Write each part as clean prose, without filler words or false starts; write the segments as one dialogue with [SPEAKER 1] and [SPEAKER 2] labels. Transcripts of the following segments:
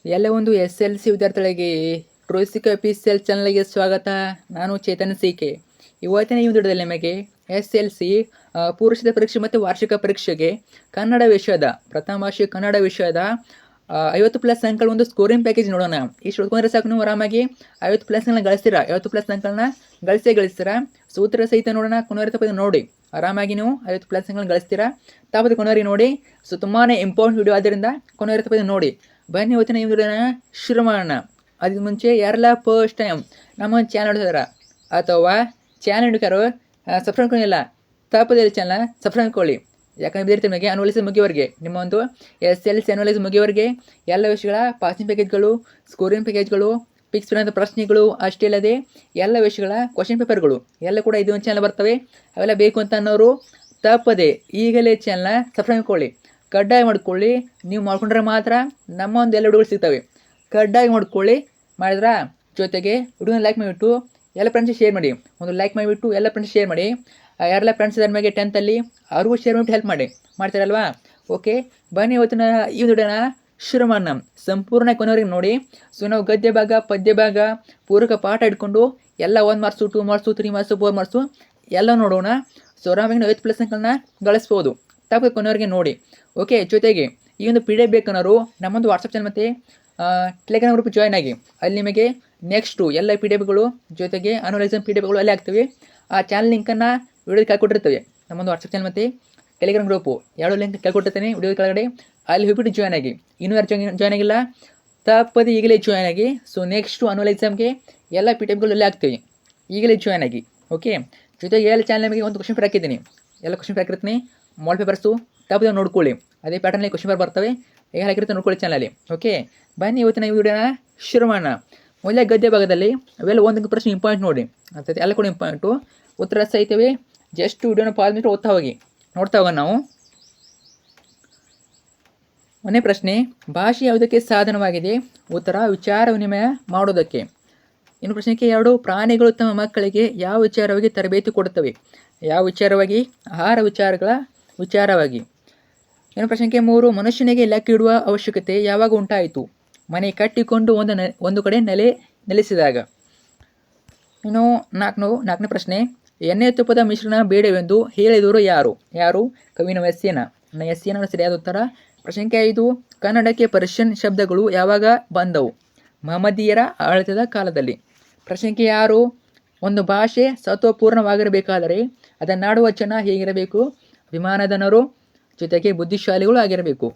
[SPEAKER 1] ಎಲ್ಲ ಒಂದು SLC ವಿದ್ಯಾರ್ಥಿಗಳಿಗೆ ಟ್ರೋಸಿಕ ಅಫಿಷಿಯಲ್ ಚಾನಲ್ಗೆ ಸ್ವಾಗತ. ನಾನು ಚೇತನ್ CK. ಇವತ್ತಿನ ಈ ವಿಡಿಯೋದಲ್ಲಿ ನಿಮಗೆ SLC ಪೂರ್ವಸಿದ್ಧ ಪರೀಕ್ಷೆ ಮತ್ತು ವಾರ್ಷಿಕ ಪರೀಕ್ಷೆಗೆ ಕನ್ನಡ ವಿಷಯದ ಪ್ರಥಮ ಭಾಷೆ ಕನ್ನಡ ವಿಷಯದ 50+ ಅಂಕಗಳ ಒಂದು ಸ್ಕೋರಿಂಗ್ ಪ್ಯಾಕೇಜ್ ನೋಡೋಣ. ಇಷ್ಟು ಓದ್ಕೊಂಡ್ರೆ ಸಾಕು, ನೀವು ಆರಾಮಾಗಿ 50+ ಅಂಕಗಳನ್ನ ಗಳಿಸ್ತೀರಾ. 50+ ಅಂಕಗಳನ್ನ ಗಳಿಸ್ತೀರಾ. ಸೂತ್ರ ಸಹಿತ ನೋಡೋಣ. ಕೊನೆವರೆಗೆ ತಪ್ಪದೆ ನೋಡಿ, ಆರಾಮಾಗಿ ನೀವು 50+ ಅಂಕಗಳನ್ನ ಗಳಿಸ್ತೀರಾ. ತಪ್ಪದೆ ಕೊನೆವರೆಗೆ ನೋಡಿ. ಸೊ ತುಂಬಾ ಇಂಪಾರ್ಟೆಂಟ್ ವಿಡಿಯೋ ಆದ್ದರಿಂದ ಕೊನೆವರೆಗೆ ತಪ್ಪದೆ ನೋಡಿ. ಬನ್ನಿ ಇವತ್ತಿನ ಈ ವಿಡಿಯೋನ ಶುರು ಮಾಡೋಣ. ಅದಕ್ಕೆ ಮುಂಚೆ ಯಾರೆಲ್ಲ ಫಸ್ಟ್ ಟೈಮ್ ನಮ್ಮ ಚಾನಲ್ ನೋಡಿದಾರ ಅಥವಾ ಚಾನಲ್ ಹುಡುಕರು ಸಬ್ಸ್ಕ್ರೈಬ್ ಕೊಂಡಿಲ್ಲ, ತಪ್ಪದೇ ಚಾನಲ್ ಸಬ್ಸ್ಕ್ರೈಬ್ ಕೊಳ್ಳಿ. ಯಾಕಂದ್ರೆ ಬೇರೆ ನಿಮಗೆ ಅನ್ವಲಿಸಿ ಮುಗಿಯವರೆಗೆ, ನಿಮ್ಮ ಒಂದು SLC ಅನ್ವಲಿಸಿ ಮುಗಿಯವರೆಗೆ ಎಲ್ಲ ವಿಷಯಗಳ ಪಾಸಿಂಗ್ ಪ್ಯಾಕೇಜ್ಗಳು, ಸ್ಕೋರಿಂಗ್ ಪ್ಯಾಕೇಜ್ಗಳು, ಫಿಕ್ಸ್ ಅಂತ ಪ್ರಶ್ನೆಗಳು, ಅಷ್ಟೇ ಅಲ್ಲದೆ ಎಲ್ಲ ವಿಷಯಗಳ ಕ್ವಶನ್ ಪೇಪರ್ಗಳು ಎಲ್ಲ ಕೂಡ ಇದು ಒಂದು ಚಾನಲ್ ಬರ್ತವೆ. ಅವೆಲ್ಲ ಬೇಕು ಅಂತ ಅನ್ನೋರು ತಪ್ಪದೆ ಈಗಲೇ ಚಾನಲ್ನ ಸಬ್ಸ್ಕ್ರೈಬ್ ಕೊಳ್ಳಿ, ಕಡ್ಡಾಯ ಮಾಡ್ಕೊಳ್ಳಿ. ನೀವು ಮಾಡ್ಕೊಂಡ್ರೆ ಮಾತ್ರ ನಮ್ಮ ಒಂದು ಎಲ್ಲ ವಿಡಿಯೋಗಳು ಸಿಗ್ತವೆ. ಕಡ್ಡಾಯ ಮಾಡ್ಕೊಳ್ಳಿ. ಮಾಡಿದ್ರ ಜೊತೆಗೆ ವಿಡಿಯೋನ ಲೈಕ್ ಮಾಡಿಬಿಟ್ಟು ಎಲ್ಲ ಫ್ರೆಂಡ್ಸ್ ಶೇರ್ ಮಾಡಿ. ಒಂದು ಲೈಕ್ ಮಾಡಿಬಿಟ್ಟು ಎಲ್ಲ ಫ್ರೆಂಡ್ಸ್ ಶೇರ್ ಮಾಡಿ. ಯಾರೆಲ್ಲ ಫ್ರೆಂಡ್ಸ್ ಇದ್ದಾರೆ ನಮಗೆ 10th ಅವ್ರಿಗೂ ಶೇರ್ ಮಾಡಿಬಿಟ್ಟು ಹೆಲ್ಪ್ ಮಾಡ್ತಾರಲ್ವಾ. ಓಕೆ, ಬನ್ನಿ ಇವತ್ತಿನ ಈ ವಿಡಿಯೋನ ಶುರು ಮಾಡೋಣ. ಸಂಪೂರ್ಣ ಕೊನೆವರೆಗೆ ನೋಡಿ. ಸೊ ನಾವು ಗದ್ಯ ಭಾಗ, ಪದ್ಯ ಭಾಗ, ಪೂರಕ ಪಾಠ ಇಟ್ಕೊಂಡು ಎಲ್ಲ 1 ಮಾರ್ಕ್ಸು, 2 ಮಾರ್ಕ್ಸು, 3 ಮಾರ್ಕ್ಸು, 4 ಮಾರ್ಕ್ಸು ಎಲ್ಲ ನೋಡೋಣ. ಸೊ ಆರಾಮಾಗಿ 50+ ಅಂಕಗಳನ್ನ ಗಳಿಸ್ಬೋದು. ತಪ್ಪದೆ ಕೊನೆವರೆಗೆ ನೋಡಿ. ಓಕೆ, ಜೊತೆಗೆ ಈ ಒಂದು PDF ಬೇಕನ್ನೋರು ನಮ್ಮೊಂದು ವಾಟ್ಸಪ್ ಚಾನಲ್ ಮತ್ತು ಟೆಲಿಗ್ರಾಮ್ ಗ್ರೂಪ್ ಜಾಯ್ನ್ ಆಗಿ. ಅಲ್ಲಿ ನಿಮಗೆ ನೆಕ್ಸ್ಟು ಎಲ್ಲ PDFಗಳು ಜೊತೆಗೆ ಅನಲೈಸಮ್ PDFಗಳು ಅಲ್ಲೇ ಆಗ್ತವೆ. ಆ ಚಾನಲ್ ಲಿಂಕನ್ನು ವಿಡಿಯೋ ಕೆಳಕೊಟ್ಟಿರ್ತೇವೆ. ನಮ್ಮೊಂದು ವಾಟ್ಸಪ್ ಚಾನಲ್ ಮತ್ತು ಟೆಲಿಗ್ರಾಮ್ ಗ್ರೂಪು ಎರಡು ಲಿಂಕ್ ಕೆಳಕೊಟ್ಟಿರ್ತೇನೆ ವಿಡಿಯೋ ಕೆಳಗಡೆ. ಅಲ್ಲಿ ಹೋಗ್ಬಿಟ್ಟು ಜಾಯ್ನ್ ಆಗಿ. ಇನ್ನೂ ಯಾರು ಜಾಯ್ನ್ ಆಗಿಲ್ಲ ತಪ್ಪದೆ ಈಗಲೇ ಜಾಯ್ನ್ ಆಗಿ. ಸೊ ನೆಕ್ಸ್ಟು ಅನುವಲ್ ಎಕ್ಸಾಮ್ಗೆ ಎಲ್ಲ PDFಗಳು ಅಲ್ಲೇ ಆಗ್ತವೆ. ಈಗಲೇ ಜಾಯ್ನ್ ಆಗಿ. ಓಕೆ, ಜೊತೆಗೆ ಎಲ್ಲ ಚಾನಲ್ ನಿಮಗೆ ಒಂದು ಕ್ವಶನ್ ಪೇಪರ್ ಹಾಕಿದ್ದೀನಿ. ಎಲ್ಲ ಕ್ವಶನ್ ಪೇಪರ್ ಹಾಕಿರ್ತೀನಿ. ಮಾಲ್ ಪೇಪರ್ಸು ತಪ್ಪದೆ ನೋಡ್ಕೊಳ್ಳಿ. ಅದೇ ಪ್ಯಾಟರ್ನಲ್ಲಿ ಕ್ವಶನ್ ಪೇಪರ್ ಬರ್ತವೆ. ಹೇಗೆ ಹಾಕಿರುತ್ತೆ ನೋಡ್ಕೊಳ್ಳಿ ಚಾನಲಲ್ಲಿ. ಓಕೆ, ಬನ್ನಿ ಇವತ್ತಿನ ಈ ವಿಡಿಯೋನ ಶುರು ಮಾಡೋಣ. ಮೊದಲೇ ಗದ್ಯ ಭಾಗದಲ್ಲಿ ಅವೆಲ್ಲ ಒಂದೊಂದು ಪ್ರಶ್ನೆ ಇಂಪಾರ್ಟೆಂಟ್ ನೋಡಿ ಅಂತೈತೆ. ಎಲ್ಲ ಕೂಡ ಇಂಪಾರ್ಟೆಂಟು. ಉತ್ತರ ಸಹಿತವೇ. ಜಸ್ಟ್ ವಿಡಿಯೋನ ಪಾಸ್ ಮಾಡಿ ಓದ್ತಾ ಹೋಗಿ, ನೋಡ್ತಾ ಹೋಗೋಣ ನಾವು. ಒಂದೇ ಪ್ರಶ್ನೆ, ಭಾಷೆ ಯಾವುದಕ್ಕೆ ಸಾಧನವಾಗಿದೆ? ಉತ್ತರ ವಿಚಾರ ವಿನಿಮಯ ಮಾಡೋದಕ್ಕೆ. ಇನ್ನು ಪ್ರಶ್ನೆಗೆ 2, ಪ್ರಾಣಿಗಳು ತಮ್ಮ ಮಕ್ಕಳಿಗೆ ಯಾವ ವಿಚಾರವಾಗಿ ತರಬೇತಿ ಕೊಡುತ್ತವೆ? ಯಾವ ವಿಚಾರವಾಗಿ? ಆಹಾರ ವಿಚಾರವಾಗಿ. ಇನ್ನು ಪ್ರಶ್ನೆಗೆ 3, ಮನುಷ್ಯನಿಗೆ ಲೆಕ್ಕ ಇಡುವ ಅವಶ್ಯಕತೆ ಯಾವಾಗ ಉಂಟಾಯಿತು? ಮನೆ ಕಟ್ಟಿಕೊಂಡು ಒಂದು ಕಡೆ ನೆಲೆಸಿದಾಗ. ಇನ್ನು 4ನೇ ಪ್ರಶ್ನೆ, ಎಣ್ಣೆ ತುಪ್ಪದ ಮಿಶ್ರಣ ಬೇಡವೆಂದು ಹೇಳಿದವರು ಯಾರು? ಕವಿನ ಎಸ್ಸೇನ. ಸರಿಯಾದ ಉತ್ತರ. ಪ್ರಶ್ನೆಗೆ 5, ಕನ್ನಡಕ್ಕೆ ಪರ್ಷಿಯನ್ ಶಬ್ದಗಳು ಯಾವಾಗ ಬಂದವು? ಮಹಮ್ಮದೀಯರ ಆಡಳಿತದ ಕಾಲದಲ್ಲಿ. ಪ್ರಶ್ನೆಗೆ 6, ಒಂದು ಭಾಷೆ ಸತ್ವಪೂರ್ಣವಾಗಿರಬೇಕಾದರೆ ಅದನ್ನಾಡುವ ಜನ ಹೇಗಿರಬೇಕು? ಅಭಿಮಾನಧನರು ಜೊತೆಗೆ ಬುದ್ಧಿಶಾಲಿಗಳು ಆಗಿರಬೇಕು.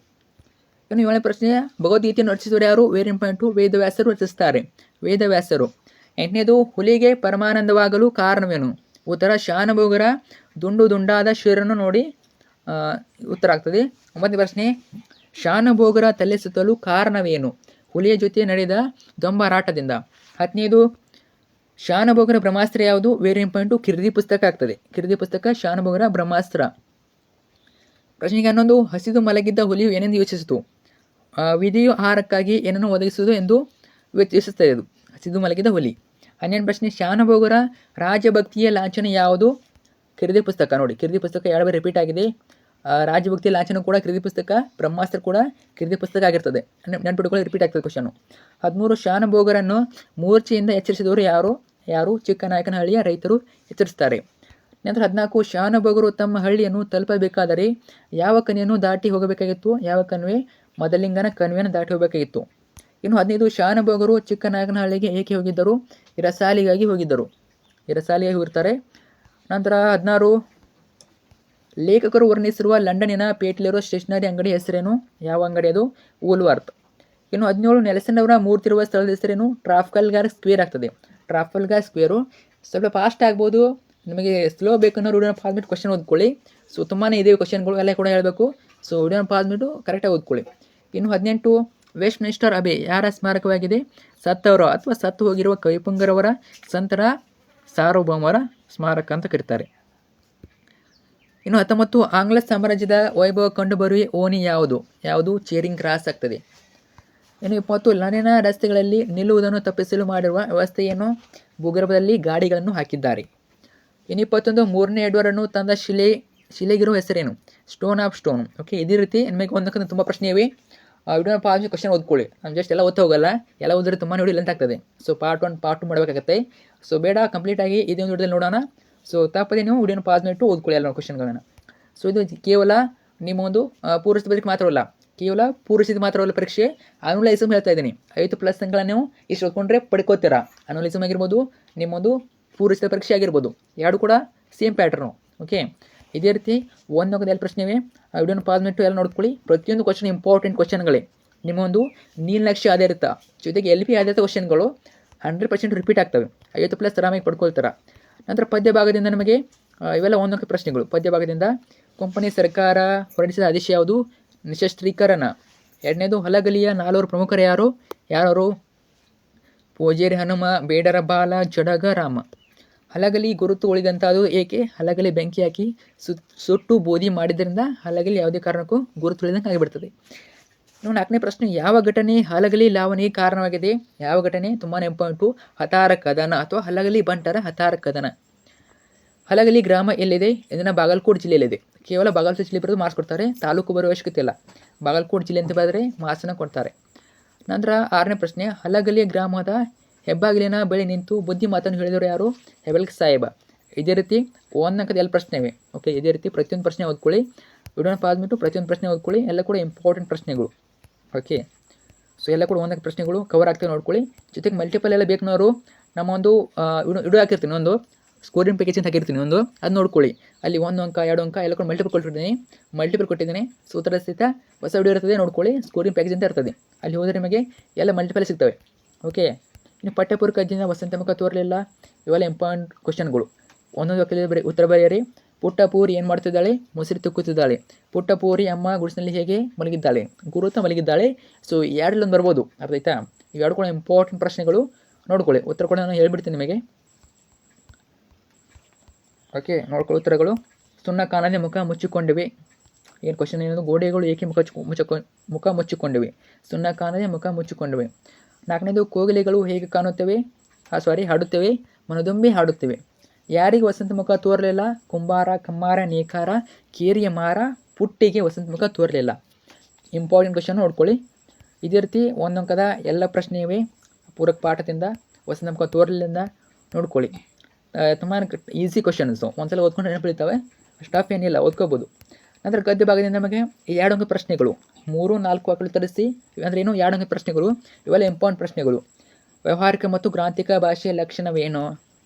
[SPEAKER 1] ಇನ್ನು 7ನೇ ಪ್ರಶ್ನೆ, ಭಗವದ್ಗೀತೆಯನ್ನು ರಚಿಸಿದವರು ಯಾರು? Very important. ವೇದವ್ಯಾಸರು ರಚಿಸ್ತಾರೆ. ವೇದವ್ಯಾಸರು. 8ನೇದು, ಹುಲಿಗೆ ಪರಮಾನಂದವಾಗಲು ಕಾರಣವೇನು? ಉತ್ತರ ಶಾನುಭೋಗರ ದುಂಡಾದ ಶಿರನ್ನು ನೋಡಿ ಉತ್ತರ ಆಗ್ತದೆ. 9ನೇ ಪ್ರಶ್ನೆ, ಶಾನುಭೋಗರ ತಲೆ ಸುತ್ತಲು ಕಾರಣವೇನು? ಹುಲಿಯ ಜೊತೆ ನಡೆದ ದೊಂಬರಾಟದಿಂದ. 10ನೇದು, ಶಾನುಭೋಗರ ಬ್ರಹ್ಮಾಸ್ತ್ರ ಯಾವುದು? Very important. ಕಿರ್ದಿ ಪುಸ್ತಕ ಆಗ್ತದೆ. ಕಿರ್ದಿ ಪುಸ್ತಕ ಶಾನುಭೋಗರ ಬ್ರಹ್ಮಾಸ್ತ್ರ. ಪ್ರಶ್ನೆಗೆ 11, ಹಸಿದು ಮಲಗಿದ್ದ ಹುಲಿಯು ಏನೆಂದು ಯೋಚಿಸಿತು? ವಿಧಿಯು ಆಹಾರಕ್ಕಾಗಿ ಏನನ್ನು ಒದಗಿಸುವುದು ಎಂದು ಯೋಚಿಸುತ್ತದೆ. ಅದು ಹಸಿದು ಮಲಗಿದ ಹುಲಿ. 12ನೇ ಪ್ರಶ್ನೆ, ಶಾನುಭೋಗರ ರಾಜಭಕ್ತಿಯ ಲಾಂಛನ ಯಾವುದು? ಕಿರ್ದಿ ಪುಸ್ತಕ. ನೋಡಿ, ಕಿರ್ದಿ ಪುಸ್ತಕ 2 ಬಾರಿ ರಿಪೀಟ್ ಆಗಿದೆ. ರಾಜಭಕ್ತಿಯ ಲಾಂಛನ ಕೂಡ ಕಿರ್ದಿ ಪುಸ್ತಕ, ಬ್ರಹ್ಮಾಸ್ತ್ರ ಕೂಡ ಕಿರ್ದಿ ಪುಸ್ತಕ ಆಗಿರ್ತದೆ. ನೆನಪಿಟ್ಕೊಳ್ಳಿ, ರಿಪೀಟ್ ಆಗ್ತದೆ ಕ್ವಶನು. 13, ಶಾನುಭೋಗರನ್ನು ಮೂರ್ಛೆಯಿಂದ ಎಚ್ಚರಿಸಿದವರು ಯಾರು? ಚಿಕ್ಕನಾಯಕನಹಳ್ಳಿಯ ರೈತರು ಎಚ್ಚರಿಸ್ತಾರೆ. ನಂತರ 14, ಶಾನುಭೋಗರು ತಮ್ಮ ಹಳ್ಳಿಯನ್ನು ತಲುಪಬೇಕಾದರೆ ಯಾವ ಕಣಿವೆಯನ್ನು ದಾಟಿ ಹೋಗಬೇಕಾಗಿತ್ತು? ಯಾವ ಕಣಿವೆ? ಮದಲಿಂಗನ ಕಣಿವೆಯನ್ನು ದಾಟಿ ಹೋಗಬೇಕಾಗಿತ್ತು. ಇನ್ನು 15, ಶಾನುಭೋಗರು ಚಿಕ್ಕನಾಯಕನಹಳ್ಳಿಗೆ ಏಕೆ ಹೋಗಿದ್ದರು? ಇರಸಾಲಿಗಾಗಿ ಹೋಗಿರ್ತಾರೆ. ನಂತರ 16, ಲೇಖಕರು ವರ್ಣಿಸಿರುವ ಲಂಡನ್ನಿನ ಪೇಟೆಯಲ್ಲಿರುವ ಸ್ಟೇಷನರಿ ಅಂಗಡಿ ಹೆಸರೇನು? ಯಾವ ಅಂಗಡಿ ಅದು? ವೂಲ್ವರ್ತ್. ಇನ್ನು 17, ನೆಲ್ಸನ್ ಅವರ ಮೂರ್ತಿರುವ ಸ್ಥಳದ ಹೆಸರೇನು? ಟ್ರಾಫಲ್ಗರ್ ಸ್ಕ್ವೇರ್ ಆಗ್ತದೆ. Trafalgar square. ಸ್ವಲ್ಪ ಫಾಸ್ಟ್ ಆಗ್ಬೋದು, ನಿಮಗೆ ಸ್ಲೋ ಬೇಕನ್ನೋ ವಿಡಿಯೋನ ಪಾಸ್ ಬಿಟ್ಟು ಕ್ವಶನ್ ಓದ್ಕೊಳ್ಳಿ. ಸೊ ತುಂಬಾ ಇದೆ ಕ್ವಶನ್ಗಳು, ಎಲ್ಲ ಕೂಡ ಹೇಳಬೇಕು. ಸೊ ವಿಡಿಯೋನ ಪಾಸ್ ಬಿಟ್ಟು ಕರೆಕ್ಟಾಗಿ ಓದ್ಕೊಳ್ಳಿ. ಇನ್ನು 18, ವೆಸ್ಟ್ ಮಿನಿಸ್ಟರ್ ಅಬೆ ಯಾರ ಸ್ಮಾರಕವಾಗಿದೆ? ಸತ್ತವರ ಅಥವಾ ಸತ್ತು ಹೋಗಿರುವ ಕವಿಪುಂಗರವರ ಸಂತರ ಸಾರ್ವಭೌಮರ ಸ್ಮಾರಕ ಅಂತ ಕರೀತಾರೆ. ಇನ್ನು 19, ಆಂಗ್ಲ ಸಾಮ್ರಾಜ್ಯದ ವೈಭವ ಕಂಡುಬರುವ ಓಣಿ ಯಾವುದು? ಚೇರಿಂಗ್ ಕ್ರಾಸ್ ಆಗ್ತದೆ. ಇನ್ನು 20, ಲಂಡನ್ನ ರಸ್ತೆಗಳಲ್ಲಿ ನಿಲ್ಲುವುದನ್ನು ತಪ್ಪಿಸಲು ಮಾಡಿರುವ ವ್ಯವಸ್ಥೆಯನ್ನು ಭೂಗರ್ಭದಲ್ಲಿ ಗಾಡಿಗಳನ್ನು ಹಾಕಿದ್ದಾರೆ. ಇನ್ನು 21, 3ನೇ ಎಡ್ವರ್ಡನ್ನು ತಂದ ಶಿಲೆಗಿರುವ ಹೆಸರೇನು? Stone of stone. ಓಕೆ, ಇದೇ ರೀತಿ ನಿಮಗೆ ಒಂದಕ್ಕೊಂದು ತುಂಬ ಪ್ರಶ್ನೆ ಇವೆ. ವಿಡಿಯೋನ ಪಾಸ್ ಕ್ವಶನ್ ಓದ್ಕೊಳ್ಳಿ. ನಾನು ಜಸ್ಟ್ ಎಲ್ಲ ಓದ್ತಾ ಹೋಗಲ್ಲ, ಎಲ್ಲ ಓದಿದ್ರೆ ತುಂಬಾ ನೋಡಿ ಲೆಂತ್ ಆಗ್ತದೆ. ಸೊ ಪಾರ್ಟ್ 1 ಪಾರ್ಟ್ 2 ಮಾಡಬೇಕಾಗತ್ತೆ. ಸೊ ಬೇಡ, ಕಂಪ್ಲೀಟಾಗಿ ಇದೊಂದು ವಿಡಿಯೋದಲ್ಲಿ ನೋಡೋಣ. ಸೊ ತಪ್ಪದೆ ನೀವು ವಿಡಿಯೋನ ಪಾಸ್ ಮಾಡಿಟ್ಟು ಓದ್ಕೊಳ್ಳಿ ಎಲ್ಲ ಕ್ವಶನ್ಗಳನ್ನು. ಸೊ ಇದು ಕೇವಲ ನಿಮ್ಮ ಒಂದು ಪೂರ್ವಸಿದ್ಧ ಬದಲಿಗೆ ಮಾತ್ರವಲ್ಲ, ಕೇವಲ ಪೂರ್ವಸಿದ್ಧ ಮಾತ್ರವಲ್ಲ ಪರೀಕ್ಷೆ, ಅನುಲೈಸಮ್ ಹೇಳ್ತಾ ಇದ್ದೀನಿ. 5+ ಅಂಕಗಳನ್ನು ನೀವು ಇಷ್ಟು ಓದ್ಕೊಂಡ್ರೆ ಪಡ್ಕೋತೀರಾ. ಅನುಲೈಸಮ್ ಆಗಿರ್ಬೋದು, ನಿಮ್ಮೊಂದು ಪೂರ್ವಸಿದ್ಧ ಪರೀಕ್ಷೆ ಆಗಿರ್ಬೋದು, ಎರಡು ಕೂಡ ಸೇಮ್ ಪ್ಯಾಟರ್ನು. ಓಕೆ, ಇದೇ ರೀತಿ ಒಂದೊಂದು ಎಲ್ಲ ಪ್ರಶ್ನೆ ಇವೆ. ಆ ವಿಡಿಯೋನ ಪಾಸ್ ಮಾಡಿಟ್ಟು ಎಲ್ಲ ನೋಡ್ಕೊಳ್ಳಿ. ಪ್ರತಿಯೊಂದು ಕ್ವಶನ್ ಇಂಪಾರ್ಟೆಂಟ್ ಕ್ವಶನ್ಗಳೇ. ನಿಮ್ಮೊಂದು ನೀಲನಕ್ಷೆ ಆಧಾರಿತ ಜೊತೆಗೆ LP ಆಧಾರಿತ ಕ್ವಶನ್ಗಳು 100% ರಿಪೀಟ್ ಆಗ್ತವೆ. 50+ ಆರಾಮಾಗಿ ಪಡ್ಕೊಳ್ತಾರೆ. ನಂತರ ಪದ್ಯ ಭಾಗದಿಂದ ನಮಗೆ ಇವೆಲ್ಲ ಒಂದೊಂದು ಪ್ರಶ್ನೆಗಳು. ಪದ್ಯ ಭಾಗದಿಂದ ಕಂಪನಿ ಸರ್ಕಾರ ಹೊರಡಿಸಿದ ಆದೇಶ ಯಾವುದು? ನಿಶಸ್ತ್ರೀಕರಣ. ಎರಡನೇದು ಹಲಗಲಿಯ 4 ಪ್ರಮುಖರು ಯಾರು? ಯಾರು? ಪೂಜೇರಿ ಹನುಮ, ಬೇಡರ ಬಾಲ, ಜಡಗ ರಾಮ. ಹಲಗಲಿ ಗುರುತು ಉಳಿದಂಥದ್ದು ಏಕೆ? ಹಲಗಲಿ ಬೆಂಕಿ ಹಾಕಿ ಸುಟ್ಟು ಬೂದಿ ಮಾಡಿದ್ರಿಂದ ಹಲಗಲಿ ಯಾವುದೇ ಕಾರಣಕ್ಕೂ ಗುರುತು ಉಳಿದಂಗೆ ಆಗಿಬಿಡ್ತದೆ. ಇನ್ನು 4ನೇ ಪ್ರಶ್ನೆ, ಯಾವ ಘಟನೆ ಹಲಗಲಿ ಲಾವಣಿಗೆ ಕಾರಣವಾಗಿದೆ? ಯಾವ ಘಟನೆ? ತುಂಬಾ ಇಂಪಾರ್ಟೆಂಟು. ಹತಾರ ಕದನ ಅಥವಾ ಹಲಗಲಿ ಬಂಟರ ಹತಾರ ಕದನ. ಹಲಗಲಿ ಗ್ರಾಮ ಎಲ್ಲಿದೆ? ಇದನ್ನು ಬಾಗಲಕೋಟೆ ಜಿಲ್ಲೆಯಲ್ಲಿದೆ. ಕೇವಲ ಬಾಗಲಕೋಟೆ ಜಿಲ್ಲೆ ಬರೆದು ಮಾರ್ಕ್ಸ್ ಕೊಡ್ತಾರೆ, ತಾಲೂಕು ಬರುವ ಅವಶ್ಯಕತೆ ಇಲ್ಲ. ಬಾಗಲಕೋಟೆ ಜಿಲ್ಲೆ ಅಂತ ಬರೆದರೆ ಮಾರ್ಕ್ಸನ್ನು ಕೊಡ್ತಾರೆ. ನಂತರ 6ನೇ ಪ್ರಶ್ನೆ, ಹಲಗಲಿ ಗ್ರಾಮದ ಹೆಬ್ಬಾಗಿಲಿನ ಬಳಿ ನಿಂತು ಬುದ್ಧಿ ಮಾತನ್ನು ಹೇಳಿದವರು ಯಾರು? ಹೆಬಲ್ಕ್ ಸಾಹೇಬ. ಇದೇ ರೀತಿ ಒಂದಕ್ಕದ ಎಲ್ಲ ಪ್ರಶ್ನೆ ಇವೆ. ಓಕೆ, ಇದೇ ರೀತಿ ಪ್ರತಿಯೊಂದು ಪ್ರಶ್ನೆ ಓದ್ಕೊಳ್ಳಿ. ವಿಡಿಯೋನ ಪಾಸ್ ಮಾಡಿಬಿಟ್ಟು ಪ್ರತಿಯೊಂದು ಪ್ರಶ್ನೆ ಓದ್ಕೊಳ್ಳಿ. ಎಲ್ಲ ಕೂಡ ಇಂಪಾರ್ಟೆಂಟ್ ಪ್ರಶ್ನೆಗಳು. ಓಕೆ, ಸೊ ಎಲ್ಲ ಕೂಡ ಒಂದಕ್ಕೆ ಪ್ರಶ್ನೆಗಳು ಕವರ್ ಆಗ್ತವೆ ನೋಡ್ಕೊಳ್ಳಿ. ಜೊತೆಗೆ ಮಲ್ಟಿಪಲ್ ಎಲ್ಲ ಬೇಕನ್ನೋರು ನಮ್ಮ ಒಂದು ವಿಡಿಯೋ ಹಾಕಿರ್ತೀನಿ, ಒಂದು ಸ್ಕೋರಿಂಗ್ ಪ್ಯಾಕೇಜ್ ಅಂತ ಹಾಕಿರ್ತೀನಿ, ಒಂದು ಅದು ನೋಡ್ಕೊಳ್ಳಿ. ಅಲ್ಲಿ 1 ಅಂಕ 2 ಅಂಕ ಎಲ್ಲ ಕೂಡ ಮಲ್ಟಿಪಲ್ ಕೊಟ್ಟಿದ್ದೀನಿ. ಸೂತ್ರದ ಸಹಿತ ಹೊಸ ವಿಡಿಯೋ ಇರ್ತದೆ, ನೋಡ್ಕೊಳ್ಳಿ. ಸ್ಕೋರಿಂಗ್ ಪ್ಯಾಕೇಜ್ ಅಂತ ಇರ್ತದೆ, ಅಲ್ಲಿ ಹೋದರೆ ನಿಮಗೆ ಎಲ್ಲ ಮಲ್ಟಿಪಲ್ ಸಿಗ್ತವೆ. ಓಕೆ, ಇನ್ನು ಪಠ್ಯಪೂರ್ವಕ ಅಧ್ಯಯನ ವಸಂತ ಮುಖ ತೋರಲಿಲ್ಲ. ಇವೆಲ್ಲ ಇಂಪಾರ್ಟೆಂಟ್ ಕ್ವಶನ್ಗಳು. ಒಂದೊಂದು ವಾಕ್ಯದಲ್ಲಿ ಉತ್ತರ ಬರೆಯಿರಿ. ಪುಟ್ಟಪೂರಿ ಏನು ಮಾಡ್ತಿದ್ದಾಳೆ? ಮುಸಿರಿ ತುಕ್ಕುತ್ತಿದ್ದಾಳೆ. ಪುಟ್ಟಪೂರಿ ಅಮ್ಮ ಗುಡಿಸಿನಲ್ಲಿ ಹೇಗೆ ಮಲಗಿದ್ದಾಳೆ? ಗುರುತ ಮಲಗಿದ್ದಾಳೆ. ಸೊ ಎರಡಲ್ಲೊಂದು ಬರ್ಬೋದು, ಅರ್ಥ ಆಯ್ತಾ? ಇವೆರಡು ಕೂಡ ಇಂಪಾರ್ಟೆಂಟ್ ಪ್ರಶ್ನೆಗಳು, ನೋಡ್ಕೊಳ್ಳಿ. ಉತ್ತರ ಕೂಡ ನಾನು ಹೇಳ್ಬಿಡ್ತೀನಿ ನಿಮಗೆ. ಓಕೆ, ನೋಡ್ಕೊಳ್ಳಿ ಉತ್ತರಗಳು. ಸುಣ್ಣ ಕಾಣದೆ ಮುಖ ಮುಚ್ಚಿಕೊಂಡಿವೆ. ಏನು ಕ್ವಶನ್ ಏನದು? ಗೋಡೆಗಳು ಏಕೆ ಮುಖ ಮುಚ್ಚಿಕೊಂಡಿವೆ? ಸುಣ್ಣ ಕಾಣದೆ ಮುಖ ಮುಚ್ಚಿಕೊಂಡಿವೆ. 4ನೇದು, ಕೋಗಿಲೆಗಳು ಹೇಗೆ ಕಾಣುತ್ತವೆ? ಹಾಡುತ್ತವೆ, ಮನದುಂಬಿ ಹಾಡುತ್ತವೆ. ಯಾರಿಗೆ ವಸಂತ ಮುಖ ತೋರಲಿಲ್ಲ? ಕುಂಬಾರ, ಕಮ್ಮಾರ, ನೇಕಾರ, ಕೇರಿಯ ಮಾರ, ಪುಟ್ಟಿಗೆ ವಸಂತ ಮುಖ ತೋರಲಿಲ್ಲ. ಇಂಪಾರ್ಟೆಂಟ್ ಕ್ವಶನ್ ನೋಡ್ಕೊಳ್ಳಿ. ಇದೇ ರೀತಿ ಒಂದೊಂಕದ ಎಲ್ಲ ಪ್ರಶ್ನೆ ಇವೆ ಪೂರಕ ಪಾಠದಿಂದ. ವಸಂತ ಮುಖ ತೋರಲಿಲ್ಲ ನೋಡ್ಕೊಳ್ಳಿ. ತುಂಬಾ ಈಸಿ ಕ್ವಶನ್ಸು, ಒಂದ್ಸಲ ಓದ್ಕೊಂಡು ನೆನಪಿಡ್ತವೆ, ಸ್ಟಾಫ್ ಏನಿಲ್ಲ, ಓದ್ಕೋಬೋದು. ನಂತರ ಗದ್ಯ ಭಾಗದಿಂದ ನಮಗೆ 2 ಅಂಕ ಪ್ರಶ್ನೆಗಳು, 3-4 ವಾಕ್ಯಗಳು ತರಿಸಿ. ಅಂದರೆ ಏನು? 2 ಅಂಕ ಪ್ರಶ್ನೆಗಳು. ಇವೆಲ್ಲ ಇಂಪಾರ್ಟೆಂಟ್ ಪ್ರಶ್ನೆಗಳು. ವ್ಯಾವಹಾರಿಕ ಮತ್ತು ಗ್ರಾಂಥಿಕ ಭಾಷೆಯ ಲಕ್ಷಣವೇನು?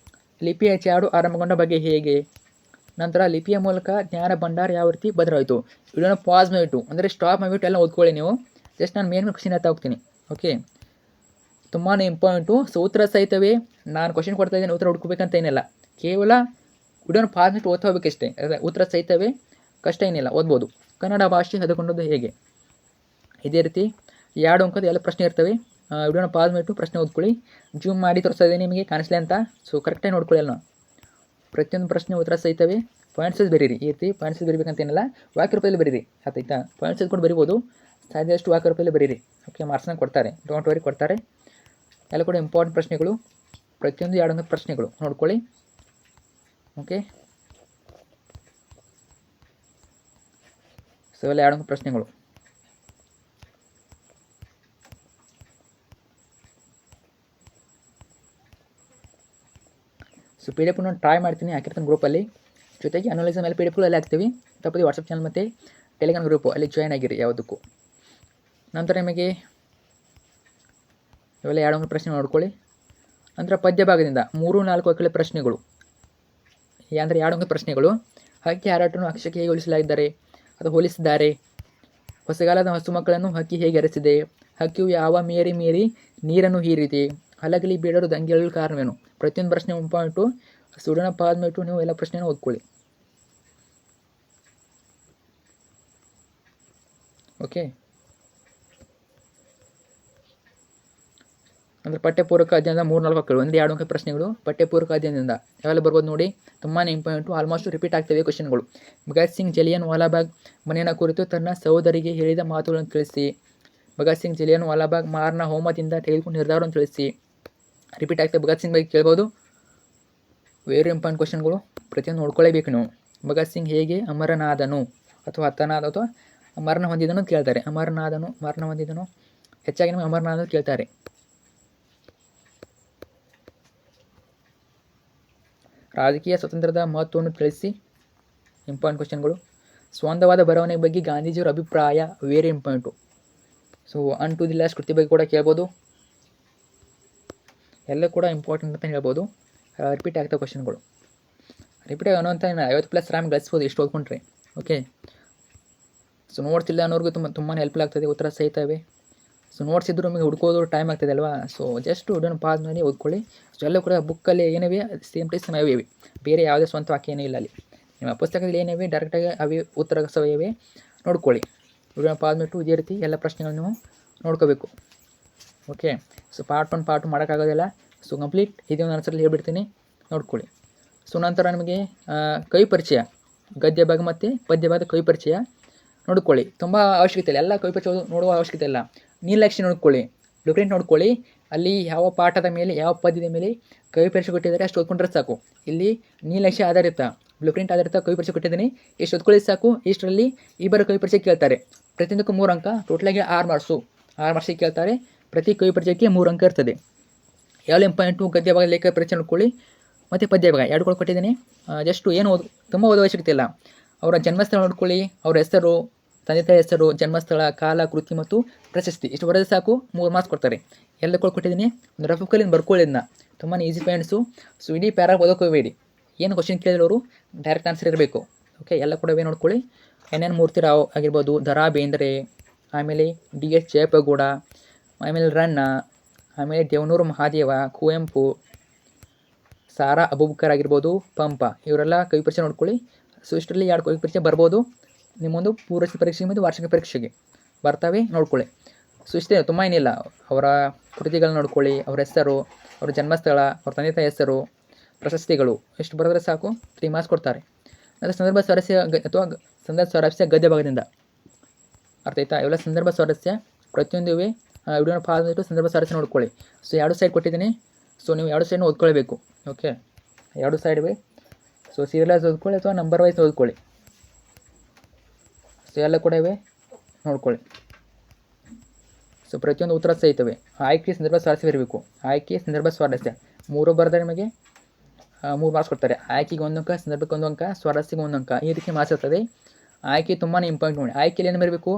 [SPEAKER 1] ಲಿಪಿಯ ಚಾಡು ಆರಂಭಗೊಂಡ ಬಗ್ಗೆ ಹೇಗೆ? ನಂತರ ಲಿಪಿಯ ಮೂಲಕ ಜ್ಞಾನ ಭಂಡಾರ ಯಾವ ರೀತಿ ಬದಲಾಯಿತು? ವಿಡಿಯೋನ ಪಾಸ್ ಮಾಡಿಬಿಟ್ಟು, ಅಂದರೆ ಸ್ಟಾಪ್ ಮಾಡಿಬಿಟ್ಟು ಎಲ್ಲ ಓದ್ಕೊಳ್ಳಿ ನೀವು. ಜಸ್ಟ್ ನಾನು ಮೇನ್ ಕ್ವಶನ್ ಹೇಳ್ತಾ ಹೋಗ್ತೀನಿ. ಓಕೆ, ತುಂಬಾ ಇಂಪಾರ್ಟೆಂಟು. ಸೊ ಉತ್ತರ ಸಹಿತವೇ ನಾನು ಕ್ವಶನ್ ಕೊಡ್ತಾ ಇದ್ದೀನಿ, ಉತ್ತರ ಹುಡ್ಕೋಬೇಕಂತ ಏನಿಲ್ಲ. ಕೇವಲ ವಿಡಿಯೋನ ಪಾಸ್ ಮಾಡಿಟ್ಟು ಓದ್ತಾ ಹೋಗ್ಬೇಕಷ್ಟೇ. ಉತ್ತರ ಸಹಿತವೇ, ಕಷ್ಟ ಏನಿಲ್ಲ, ಓದ್ಬೋದು. ಕನ್ನಡ ಭಾಷೆ ಹದಕೊಂಡದ್ದು ಹೇಗೆ? ಇದೇ ರೀತಿ 2 ಅಂಕದ ಎಲ್ಲ ಪ್ರಶ್ನೆ ಇರ್ತವೆ. ವಿಡಿಯೋನ ಪಾಸ್ ಮಾಡಿಟ್ಟು ಪ್ರಶ್ನೆ ಓದ್ಕೊಳ್ಳಿ. ಜೂಮ್ ಮಾಡಿ ತೋರಿಸ್ತಾ ಇದ್ದೀನಿ ನಿಮಗೆ, ಕಾಣಿಸ್ಲಿ ಅಂತ. ಸೊ ಕರೆಕ್ಟಾಗಿ ನೋಡ್ಕೊಳ್ಳಿ ಅಲ್ಲ. ಪ್ರತಿಯೊಂದು ಪ್ರಶ್ನೆ ಉತ್ತರ ಸಹಿತವೇ. ಪಾಯಿಂಟ್ಸಸ್ ಬರೀರಿ. ಈ ರೀತಿ ಪಾಯಿಂಟ್ಸಸ್ ಬರೀಬೇಕಂತ ಏನಿಲ್ಲ, ವಾಕ್ಯ ರೂಪದಲ್ಲಿ ಬರೀರಿ, ಆಯ್ತಾ? ಪಾಯಿಂಟ್ಸಸ್ ಕೂಡ ಬರಿಬೋದು, ಸಾಧ್ಯದಷ್ಟು ವಾಕ್ಯ ರೂಪದಲ್ಲಿ ಬರೀರಿ. ಓಕೆ, ಮಾರ್ಕ್ಸ್ನ ಕೊಡ್ತಾರೆ, ಡೋಂಟ್ ವರಿ, ಕೊಡ್ತಾರೆ. ಎಲ್ಲ ಕೂಡ ಇಂಪಾರ್ಟೆಂಟ್ ಪ್ರಶ್ನೆಗಳು. ಪ್ರತಿಯೊಂದು 2 ಅಂಕ ಪ್ರಶ್ನೆಗಳು ನೋಡ್ಕೊಳ್ಳಿ. ಓಕೆ, ಸೊ ಎಲ್ಲ 2 ಅಂಕ ಪ್ರಶ್ನೆಗಳು. ಸೊ PDF ನಾನು ಟ್ರೈ ಮಾಡ್ತೀನಿ, ಹಾಕಿರ್ತೀನಿ ಗ್ರೂಪಲ್ಲಿ. ಜೊತೆಗೆ ಅನಾಲಿಸಿಸ್ ಮೇಲೆ PDF ಎಲ್ಲ ಹಾಕ್ತೀವಿ. ತಪ್ಪದೆ ವಾಟ್ಸಪ್ ಚಾನಲ್ ಮತ್ತು ಟೆಲಿಗ್ರಾಮ್ ಗ್ರೂಪು, ಅಲ್ಲಿ ಜಾಯ್ನ್ ಆಗಿರಿ ಯಾವುದಕ್ಕೂ. ನಂತರ ನಿಮಗೆ ಇವೆಲ್ಲ 2 ಅಂಕ ಪ್ರಶ್ನೆ ನೋಡ್ಕೊಳ್ಳಿ. ನಂತರ ಪದ್ಯ ಭಾಗದಿಂದ 3-4 ವಾಕ್ಯಗಳ ಪ್ರಶ್ನೆಗಳು. ಅಂದರೆ 2 ಅಂಕ ಪ್ರಶ್ನೆಗಳು. ಹಕ್ಕಿ ಹಾರಾಟವನ್ನು ಅಕ್ಷಕ್ಕೆ ಹೇಗೆ ಹೋಲಿಸಿದ್ದಾರೆ? ಹೊಸಗಾಲದ ಹಸು ಮಕ್ಕಳನ್ನು ಹಕ್ಕಿ ಹೇಗೆ ಅರಸಿದೆ? ಹಕ್ಕಿಯು ಯಾವ ಮೀರಿ ನೀರನ್ನು ಹೀರಿದೆ? ಹಲಗಲಿ ಬೇಡರು ದಂಗೆಯಲು ಕಾರಣವೇನು? ಪ್ರತಿಯೊಂದು ಪ್ರಶ್ನೆ ಇಂಪಾರ್ಟೆಂಟು. ಸ್ಟೂಡೆಂಟ್ ಪಾಸ್ ಮಾಡಿಟ್ಟು ನೀವು ಎಲ್ಲ ಪ್ರಶ್ನೆನ ಓದ್ಕೊಳ್ಳಿ. ಓಕೆ, ಅಂದರೆ ಪಠ್ಯಪೂರ್ವಕ ಅಧ್ಯಯನದ 3-4 ವಾಕ್ಯಗಳು, ಅಂದರೆ 2 ಅಂಕ ಪ್ರಶ್ನೆಗಳು. ಪಠ್ಯಪೂರ್ವಕ ಅಧ್ಯಯನದಿಂದ ಯಾವೆಲ್ಲ ಬರ್ಬೋದು ನೋಡಿ, ತುಂಬಾ ಇಂಪಾರ್ಟೆಂಟು. ಆಲ್ಮೋಸ್ಟ್ ರಿಪೀಟ್ ಆಗ್ತವೆ ಕ್ವಶನ್ಗಳು. ಭಗತ್ ಸಿಂಗ್ ಜಲಿಯನ್ ವಾಲಾಬಾಗ್ ಮನೆಯ ಕುರಿತು ತನ್ನ ಸಹೋದರಿಗೆ ಹೇಳಿದ ಮಾತುಗಳನ್ನು ತಿಳಿಸಿ. ಭಗತ್ ಸಿಂಗ್ ಜಲಿಯನ್ ವಾಲಾಬಾಗ್ ಮಾರ್ನ ಹೋಮದಿಂದ ತೆಗೆದುಕೊಂಡು ನಿರ್ಧಾರವನ್ನು ತಿಳಿಸಿ. ರಿಪೀಟ್ ಆಗ್ತದೆ. ಭಗತ್ ಸಿಂಗ್ ಬಗ್ಗೆ ಕೇಳ್ಬೋದು. ವೆರಿ ಇಂಪಾರ್ಟೆಂಟ್ ಕ್ವಶನ್ಗಳು, ಪ್ರತಿಯೊಂದು ನೋಡ್ಕೊಳ್ಳೇಬೇಕು ನೀವು. ಭಗತ್ ಸಿಂಗ್ ಹೇಗೆ ಅಮರನಾದನು ಅಥವಾ ಹತನಾದ ಅಥವಾ ಮರಣ ಹೊಂದಿದನು ಕೇಳ್ತಾರೆ. ಅಮರನಾದನು ಮರಣ ಹೊಂದಿದನು, ಹೆಚ್ಚಾಗಿ ನಮಗೆ ಅಮರನಾಥನು ಕೇಳ್ತಾರೆ. ರಾಜಕೀಯ ಸ್ವಾತಂತ್ರ್ಯದ ಮಹತ್ವವನ್ನು ತಿಳಿಸಿ. ಇಂಪಾರ್ಟೆಂಟ್ ಕ್ವಶನ್ಗಳು. ಸ್ವಂತವಾದ ಬರವಣಿಗೆ ಬಗ್ಗೆ ಗಾಂಧೀಜಿಯವರ ಅಭಿಪ್ರಾಯ, very important. So on to the last ಕೃತಿ ಬಗ್ಗೆ ಕೂಡ ಕೇಳ್ಬೋದು. ಎಲ್ಲ ಕೂಡ ಇಂಪಾರ್ಟೆಂಟ್ ಅಂತ ಹೇಳ್ಬೋದು. ರಿಪೀಟ್ ಆಗ್ತವೆ ಕ್ವಶನ್ಗಳು. ರಿಪೀಟ್ ಅನ್ನೋಂಥ 50+ ರ್ಯಾಮ್ ಗಳಿಸ್ಬೋದು ಇಷ್ಟು ಓದ್ಕೊಂಡ್ರೆ. ಓಕೆ, ಸೊ ನೋಟ್ಸ್ ಇಲ್ಲ ಅನ್ನೋರ್ಗೂ ತುಂಬಾ ಹೆಲ್ಪ್ಫುಲ್ ಆಗ್ತದೆ, ಉತ್ತರ ಸಹಿತ ಇವೆ. ಸೊ ನೋಟ್ಸ್ ಇದ್ದರೂ ನಮಗೆ ಹುಡ್ಕೋದು ಟೈಮ್ ಆಗ್ತದೆ ಅಲ್ವಾ. ಸೊ ಜಸ್ಟ್ ವಿಡಿಯೋನ ಪಾಸ್ ಮಾಡಿ ಓದ್ಕೊಳ್ಳಿ. ಸೊ ಎಲ್ಲ ಕೂಡ ಬುಕ್ಕಲ್ಲಿ ಏನಿವೆ ಸೇಮ್ ಟು ಸೇಮ್ ಅವೇ ಇವೆ, ಬೇರೆ ಯಾವುದೇ ಸ್ವಂತ ವಾಕ್ಯ ಏನೂ ಇಲ್ಲ ಅಲ್ಲಿ. ನಿಮ್ಮ ಪುಸ್ತಕದಲ್ಲಿ ಏನಿವೆ ಡೈರೆಕ್ಟಾಗಿ ಅವೇ ಉತ್ತರ ಸಹ ಇವೆ, ನೋಡ್ಕೊಳ್ಳಿ. ವಿಡಿಯೋನ ಪಾಸ್ ಮಾಡಿಬಿಟ್ಟು ಇದೇ ರೀತಿ ಎಲ್ಲ ಪ್ರಶ್ನೆಗಳನ್ನು ನೀವು ನೋಡ್ಕೋಬೇಕು. ಓಕೆ, ಸೊ ಪಾರ್ಟ್ 1 ಪಾರ್ಟ್ 2 ಮಾಡೋಕ್ಕಾಗೋದಿಲ್ಲ. ಸೊ ಕಂಪ್ಲೀಟ್ ಇದೇ ಒಂದು ಆನ್ಸರಲ್ಲಿ ಹೇಳ್ಬಿಡ್ತೀನಿ, ನೋಡ್ಕೊಳ್ಳಿ. ಸೊ ನಂತರ ನಿಮಗೆ ಕವಿ ಪರಿಚಯ, ಗದ್ಯ ಭಾಗ ಮತ್ತು ಪದ್ಯ ಭಾಗದ ಕವಿ ಪರಿಚಯ ನೋಡ್ಕೊಳ್ಳಿ. ತುಂಬ ಅವಶ್ಯಕತೆ ಇಲ್ಲ, ಎಲ್ಲ ಕವಿ ಪರಿಚಯ ನೋಡುವ ಅವಶ್ಯಕತೆ ಇಲ್ಲ. ನೀಲನಕ್ಷೆ ನೋಡ್ಕೊಳ್ಳಿ, ಬ್ಲೂಪ್ರಿಂಟ್ ನೋಡ್ಕೊಳ್ಳಿ. ಅಲ್ಲಿ ಯಾವ ಪಾಠದ ಮೇಲೆ ಯಾವ ಪದ್ಯದ ಮೇಲೆ ಕವಿ ಪರಿಚಯ ಕೊಟ್ಟಿದ್ದಾರೆ ಅಷ್ಟು ಓದ್ಕೊಂಡ್ರೆ ಸಾಕು. ಇಲ್ಲಿ ನೀಲನಕ್ಷೆ ಆಧಾರಿತ, ಬ್ಲೂಪ್ರಿಂಟ್ ಆಧಾರಿತ ಕವಿ ಪರಿಚಯ ಕೊಟ್ಟಿದ್ದೀನಿ, ಎಷ್ಟು ಓದ್ಕೊಳ್ಳಿ ಸಾಕು. ಇಷ್ಟರಲ್ಲಿ ಇಬ್ಬರು ಕವಿ ಪರಿಚಯ ಕೇಳ್ತಾರೆ, ಪ್ರತಿಯೊಂದಕ್ಕೂ 3 ಅಂಕ, ಟೋಟಲಾಗಿ 6 ಮಾರ್ಕ್ಸಿಗೆ ಕೇಳ್ತಾರೆ. ಪ್ರತಿ ಕವಿ ಪರಿಚಯಕ್ಕೆ 3 ಅಂಕ ಇರ್ತದೆ. ಯಾವ ಇಂಪಾರ್ಟೆಂಟು ಗದ್ಯ ಭಾಗ ಲೇಖಕ ಪರಿಚಯ ನೋಡ್ಕೊಳ್ಳಿ, ಮತ್ತು ಪದ್ಯ ಭಾಗ 2 ಕೊಟ್ಟಿದ್ದೀನಿ. ಜಸ್ಟ್ ಏನು ತುಂಬ ಓದೋ ಅವಶ್ಯಕತೆ ಇಲ್ಲ. ಅವರ ಜನ್ಮಸ್ಥಳ ನೋಡ್ಕೊಳ್ಳಿ, ಅವ್ರ ಹೆಸರು, ತಂದೆ ತಾಯಿ ಹೆಸರು, ಜನ್ಮಸ್ಥಳ, ಕಾಲ, ಕೃತಿ ಮತ್ತು ಪ್ರಶಸ್ತಿ, ಇಷ್ಟು ಬರೋದು ಸಾಕು. 3 ಮಾರ್ಕ್ಸ್ ಕೊಡ್ತಾರೆ. ಎಲ್ಲ ಕೊಟ್ಟಿದ್ದೀನಿ, ಒಂದು ರಫ್ ಬುಕ್ಕಲ್ಲಿ ಬರ್ಕೊಳ್ಳಿದ್ನ, ತುಂಬಾ ಈಸಿ ಪಾಯಿಂಟ್ಸು. ಸೊ ಇಡೀ ಪ್ಯಾರಾಗ್ ಓದೋಕೋಬೇಡಿ, ಏನು ಕ್ವಶನ್ ಕೇಳಿದ್ರು ಅವರು ಡೈರೆಕ್ಟ್ ಆನ್ಸರ್ ಇರಬೇಕು. ಓಕೆ, ಎಲ್ಲ ಕೂಡ ನೋಡ್ಕೊಳ್ಳಿ. NN ಮೂರ್ತಿರಾವ್ ಆಗಿರ್ಬೋದು, ದ.ರಾ ಬೇಂದ್ರೆ, ಆಮೇಲೆ D.H. ಜಯಪ್ಪಗೌಡ, ಆಮೇಲೆ ರನ್ನ, ಆಮೇಲೆ ದೇವನೂರು ಮಹಾದೇವ, ಕುವೆಂಪು, ಸಾರಾ ಅಬೂಬಕರ್ ಆಗಿರ್ಬೋದು, ಪಂಪ, ಇವರೆಲ್ಲ ಕವಿ ಪರಿಚಯ ನೋಡ್ಕೊಳ್ಳಿ. ಸೊ ಇಷ್ಟರಲ್ಲಿ 2 ಕವಿ ಪರಿಚಯ ಬರ್ಬೋದು ನಿಮ್ಮೊಂದು ಪೂರ್ವ ಪರೀಕ್ಷೆಗೆ ಮತ್ತು ವಾರ್ಷಿಕ ಪರೀಕ್ಷೆಗೆ ಬರ್ತವೆ, ನೋಡ್ಕೊಳ್ಳಿ. ಸೊ ಇಷ್ಟೇ, ತುಂಬ ಏನಿಲ್ಲ. ಅವರ ಕೃತಿಗಳನ್ನ ನೋಡ್ಕೊಳ್ಳಿ, ಅವ್ರ ಹೆಸರು, ಅವ್ರ ಜನ್ಮಸ್ಥಳ, ಅವ್ರ ತಂದೆ ತಾಯಿ ಹೆಸರು, ಪ್ರಶಸ್ತಿಗಳು, ಎಷ್ಟು ಬರೆದ್ರೆ ಸಾಕು, 3 ಮಾರ್ಕ್ಸ್ ಕೊಡ್ತಾರೆ. ಅಂದರೆ ಸಂದರ್ಭ ಸ್ವಾರಸ್ಯ ಅಥವಾ ಸಂದರ್ಭ ಸ್ವಾರಸ್ಯ ಗದ್ಯ ಭಾಗದಿಂದ ಅರ್ಥ ಆಯ್ತಾ. ಇವೆಲ್ಲ ಸಂದರ್ಭ ಸ್ವಾರಸ್ಯ ಪ್ರತಿಯೊಂದು ಇವೆ. ವಿಡಿಯೋನ ಪಾಸ್ ಮಾಡಿಬಿಟ್ಟು ಸಂದರ್ಭ ಸ್ವಾರಸ್ಯ ನೋಡ್ಕೊಳ್ಳಿ. ಸೊ 2 ಸೈಡ್ ಕೊಟ್ಟಿದ್ದೀನಿ, ಸೊ ನೀವು 2 ಸೈಡ್ನ ಓದ್ಕೊಳ್ಬೇಕು. ಓಕೆ, 2 ಸೈಡ್ ಇವೆ. ಸೊ ಸೀರಿಯಲೈಸ್ ಓದ್ಕೊಳ್ಳಿ ಅಥವಾ ನಂಬರ್ ವೈಸ್ ಓದ್ಕೊಳ್ಳಿ. ಸೊ ಎಲ್ಲ ಕೂಡ ಇವೆ, ನೋಡ್ಕೊಳ್ಳಿ. ಸೊ ಪ್ರತಿಯೊಂದು ಉತ್ತರ ಸಹಿತವೆ. ಆಯ್ಕೆ ಸಂದರ್ಭ ಸ್ವಾರಸ್ಯ ಇರಬೇಕು. ಆಯ್ಕೆ ಸಂದರ್ಭ ಸ್ವಾರಸ್ಯ 3 ಬರೆದರೆ ನಿಮಗೆ 3 ಮಾರ್ಕ್ಸ್ ಕೊಡ್ತಾರೆ. ಆಯ್ಕೆಗೆ 1 ಅಂಕ, ಸಂದರ್ಭಕ್ಕೆ 1 ಅಂಕ, ಸ್ವಾರಸ್ಯಕ್ಕೆ 1 ಅಂಕ, ಈ ರೀತಿ ಮಾರ್ಕ್ಸ್ ಇರ್ತದೆ. ಆಯ್ಕೆ ತುಂಬಾ ಇಂಪಾರ್ಟೆಂಟ್ ನೋಡಿ. ಆಯ್ಕೆಯಲ್ಲಿ ಏನು ಬರಬೇಕು,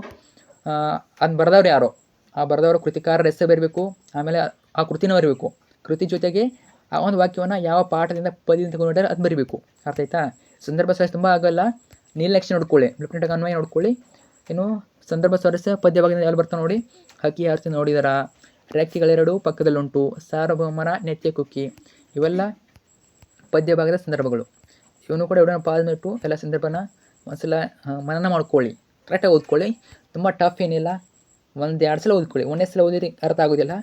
[SPEAKER 1] ಅದನ್ನ ಬರೆದವ್ರು ಯಾರೋ, ಆ ಬರೆದವರ ಕೃತಿಕಾರರ ಹೆಸರು ಬರಬೇಕು, ಆಮೇಲೆ ಆ ಕೃತಿನೂ ಬರಬೇಕು. ಕೃತಿ ಜೊತೆಗೆ ಆ ಒಂದು ವಾಕ್ಯವನ್ನು ಯಾವ ಪಾಠದಿಂದ ಪದ್ಯದಿಂದ ತಗೊಂಡಿದ್ದಾರೆ ಅದು ಬರೀಬೇಕು. ಅರ್ಥ ಆಯ್ತಾ. ಸಂದರ್ಭ ಸ್ವಾರಸ್ಯ ತುಂಬ ಆಗಲ್ಲ. ನೀಲನಕ್ಷೆ ನೋಡ್ಕೊಳ್ಳಿ, ಬ್ಲೂಪ್ರಿಂಟ್ ಅನ್ವಯ ನೋಡ್ಕೊಳ್ಳಿ. ಇನ್ನು ಸಂದರ್ಭ ಸ್ವಾರಸ್ಯ ಪದ್ಯ ಭಾಗದಿಂದ ಎಲ್ಲಿ ಬರ್ತಾವೆ ನೋಡಿ. ಹಕ್ಕಿ ಹಾರಿಸಿ ನೋಡಿದರ, ರೆಕ್ಕೆಗಳೆರಡು ಪಕ್ಕದಲ್ಲುಂಟು, ಸಾರ್ವಭೌಮರ ನೆತ್ಯ ಕುಕ್ಕಿ, ಇವೆಲ್ಲ ಪದ್ಯ ಭಾಗದ ಸಂದರ್ಭಗಳು. ಇವನು ಕೂಡ ವಿಡಿಯೋನ ಪಾಸ್ ಮಾಡಿಟ್ಟು ಎಲ್ಲ ಸಂದರ್ಭನ ಒಂದ್ಸಲ ಮನನ ಮಾಡ್ಕೊಳ್ಳಿ, ಕರೆಕ್ಟಾಗಿ ಓದ್ಕೊಳ್ಳಿ. ತುಂಬ ಟಫ್ ಏನಿಲ್ಲ. 1-2 ಸಲ ಓದ್ಕೊಳ್ಳಿ, 1ನೇ ಸಲ ಓದಿರಿ ಅರ್ಥ ಆಗೋದಿಲ್ಲ.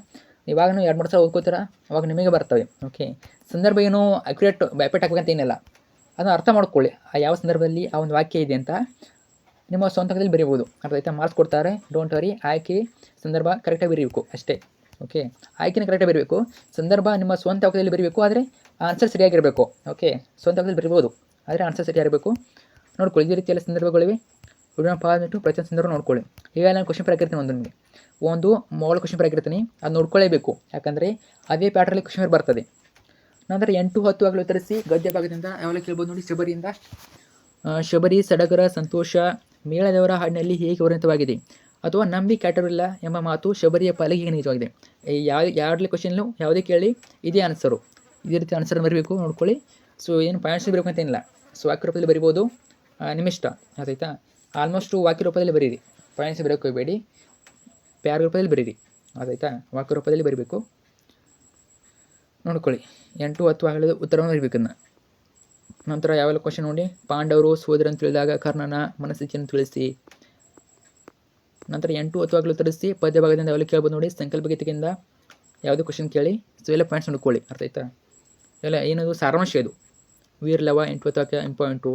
[SPEAKER 1] ಇವಾಗ 2-3 ಸಲ ಓದ್ಕೋತೀರ, ಅವಾಗ ನಿಮಗೆ ಬರ್ತವೆ. ಓಕೆ, ಸಂದರ್ಭ ಏನು ಅಕ್ಯುರೇಟ್ ಬ್ಯಾಪೆಟ್ ಹಾಕಬೇಕಂತ ಏನಿಲ್ಲ, ಅದನ್ನು ಅರ್ಥ ಮಾಡ್ಕೊಳ್ಳಿ. ಆ ಯಾವ ಸಂದರ್ಭದಲ್ಲಿ ಆ ಒಂದು ವಾಕ್ಯ ಇದೆ ಅಂತ ನಿಮ್ಮ ಸ್ವಂತದಲ್ಲಿ ಬರೀಬೋದು. ಅರ್ಥ ಆಯ್ತಾ. ಮಾರ್ಕ್ಸ್ ಕೊಡ್ತಾರೆ, ಡೋಂಟ್ ವರಿ. ಆಯ್ಕೆ ಸಂದರ್ಭ ಕರೆಕ್ಟಾಗಿ ಬರೀಬೇಕು ಅಷ್ಟೇ. ಓಕೆ, ಆಯ್ಕೆನ ಕರೆಕ್ಟಾಗಿ ಬರೀಬೇಕು. ಸಂದರ್ಭ ನಿಮ್ಮ ಸ್ವಂತ ವಾಕ್ಯದಲ್ಲಿ ಬರೀಬೇಕು, ಆದರೆ ಆನ್ಸರ್ ಸರಿಯಾಗಿರಬೇಕು. ಓಕೆ, ಸ್ವಂತ ವಾಕ್ಯದಲ್ಲಿ ಬರೀಬೋದು, ಆದರೆ ಆನ್ಸರ್ ಸರಿಯಾಗಿರಬೇಕು. ನೋಡ್ಕೊಳ್ಳಿ, ಇದೇ ರೀತಿಯೆಲ್ಲ ಸಂದರ್ಭಗಳಿವೆ. ವಿಡಿಯೋನ ಪಾಸ್ ಮಾಡಿಟ್ಟು ಪ್ರತಿಯೊಂದು ಸಂದರ್ಭ ನೋಡ್ಕೊಳ್ಳಿ. ಈಗ ನಾನು ಕ್ವಶನ್ ಪ್ರಕೃತಿ ನಿಮಗೆ ಒಂದು ಮೊದಲು ಕ್ವಶನ್ ಪ್ರಕೃತಿನಿ, ಅದು ನೋಡ್ಕೊಳ್ಳೇಬೇಕು. ಯಾಕಂದರೆ ಅದೇ ಪ್ಯಾಟ್ರಲ್ಲಿ ಕ್ವಶನ್ ಬರ್ತದೆ. ನಂತರ 8, 10 ಆಗಲು ಉತ್ತರಿಸಿ. ಗದ್ಯ ಭಾಗದಿಂದ ಯಾವೆಲ್ಲ ಕೇಳ್ಬೋದು ನೋಡಿ. ಶಬರಿಯಿಂದ, ಶಬರಿ ಸಡಗರ ಸಂತೋಷ ಮೇಳದವರ ಹಾಡಿನಲ್ಲಿ ಹೇಗೆ ವರ್ಣಿತವಾಗಿದೆ, ಅಥವಾ ನಂಬಿ ಕ್ಯಾಟರಿಲ್ಲ ಎಂಬ ಮಾತು ಶಬರಿಯ ಪಾಲಿಗೆ ಹೇಗೆ ನಿಜವಾಗಿದೆ. ಯಾವುದೇ ಕ್ವಶನ್ನು ಯಾವುದೇ ಕೇಳಿ ಇದೇ ಆನ್ಸರು, ಇದೇ ರೀತಿ ಆನ್ಸರ್ ಬರಬೇಕು, ನೋಡ್ಕೊಳ್ಳಿ. ಸೊ ಏನು ಪಾಯಿಂಟ್ಸ್ ಬರಬೇಕು ಅಂತ ಏನಿಲ್ಲ. ಸೊ ವಾಕ್ಯ ರೂಪದಲ್ಲಿ ಬರಿಬೋದು, ನಿಮ್ಮಿಷ್ಟ. ಆಯ್ತಾ. ಆಲ್ಮೋಸ್ಟು ವಾಕ್ಯ ರೂಪದಲ್ಲಿ ಬರೀರಿ, ಪಾಯಿಂಟ್ಸ್ ಬರೋಕ್ಕೆ ಹೋಗಬೇಡಿ, ಪ್ಯಾರ ರೂಪದಲ್ಲಿ ಬರೀರಿ. ಆಯ್ತಾ, ವಾಕ್ಯ ರೂಪದಲ್ಲಿ ಬರೀಬೇಕು, ನೋಡ್ಕೊಳ್ಳಿ. 8, 10 ಆಗಲು ಉತ್ತರವನ್ನು ಬರೀಬೇಕನ್ನ. ನಂತರ ಯಾವೆಲ್ಲ ಕ್ವಶನ್ ನೋಡಿ. ಪಾಂಡವರು ಸೋದರನ್ನು ತಿಳಿದಾಗ ಕರ್ಣನ ಮನಸ್ಥಿತಿಯನ್ನು ತಿಳಿಸಿ. ನಂತರ 8, 10 ಆಗಲು ಉತ್ತರಿಸಿ. ಪದ್ಯ ಭಾಗದಿಂದ ಯಾವೆಲ್ಲ ಕೇಳ್ಬೋದು ನೋಡಿ. ಸಂಕಲ್ಪ ಗೀತೆಯಿಂದ ಯಾವುದೇ ಕ್ವಶನ್ ಕೇಳಿ. ಸೊ ಎಲ್ಲ ಪಾಯಿಂಟ್ಸ್ ನೋಡ್ಕೊಳ್ಳಿ. ಅರ್ಥ ಆಯ್ತಾ. ಎಲ್ಲ ಏನದು ಸಾರಾಂಶ ಇದು. ವೀರ್ಲವ 8, 10 ಇಂಪಾರ್ಟೆಂಟು.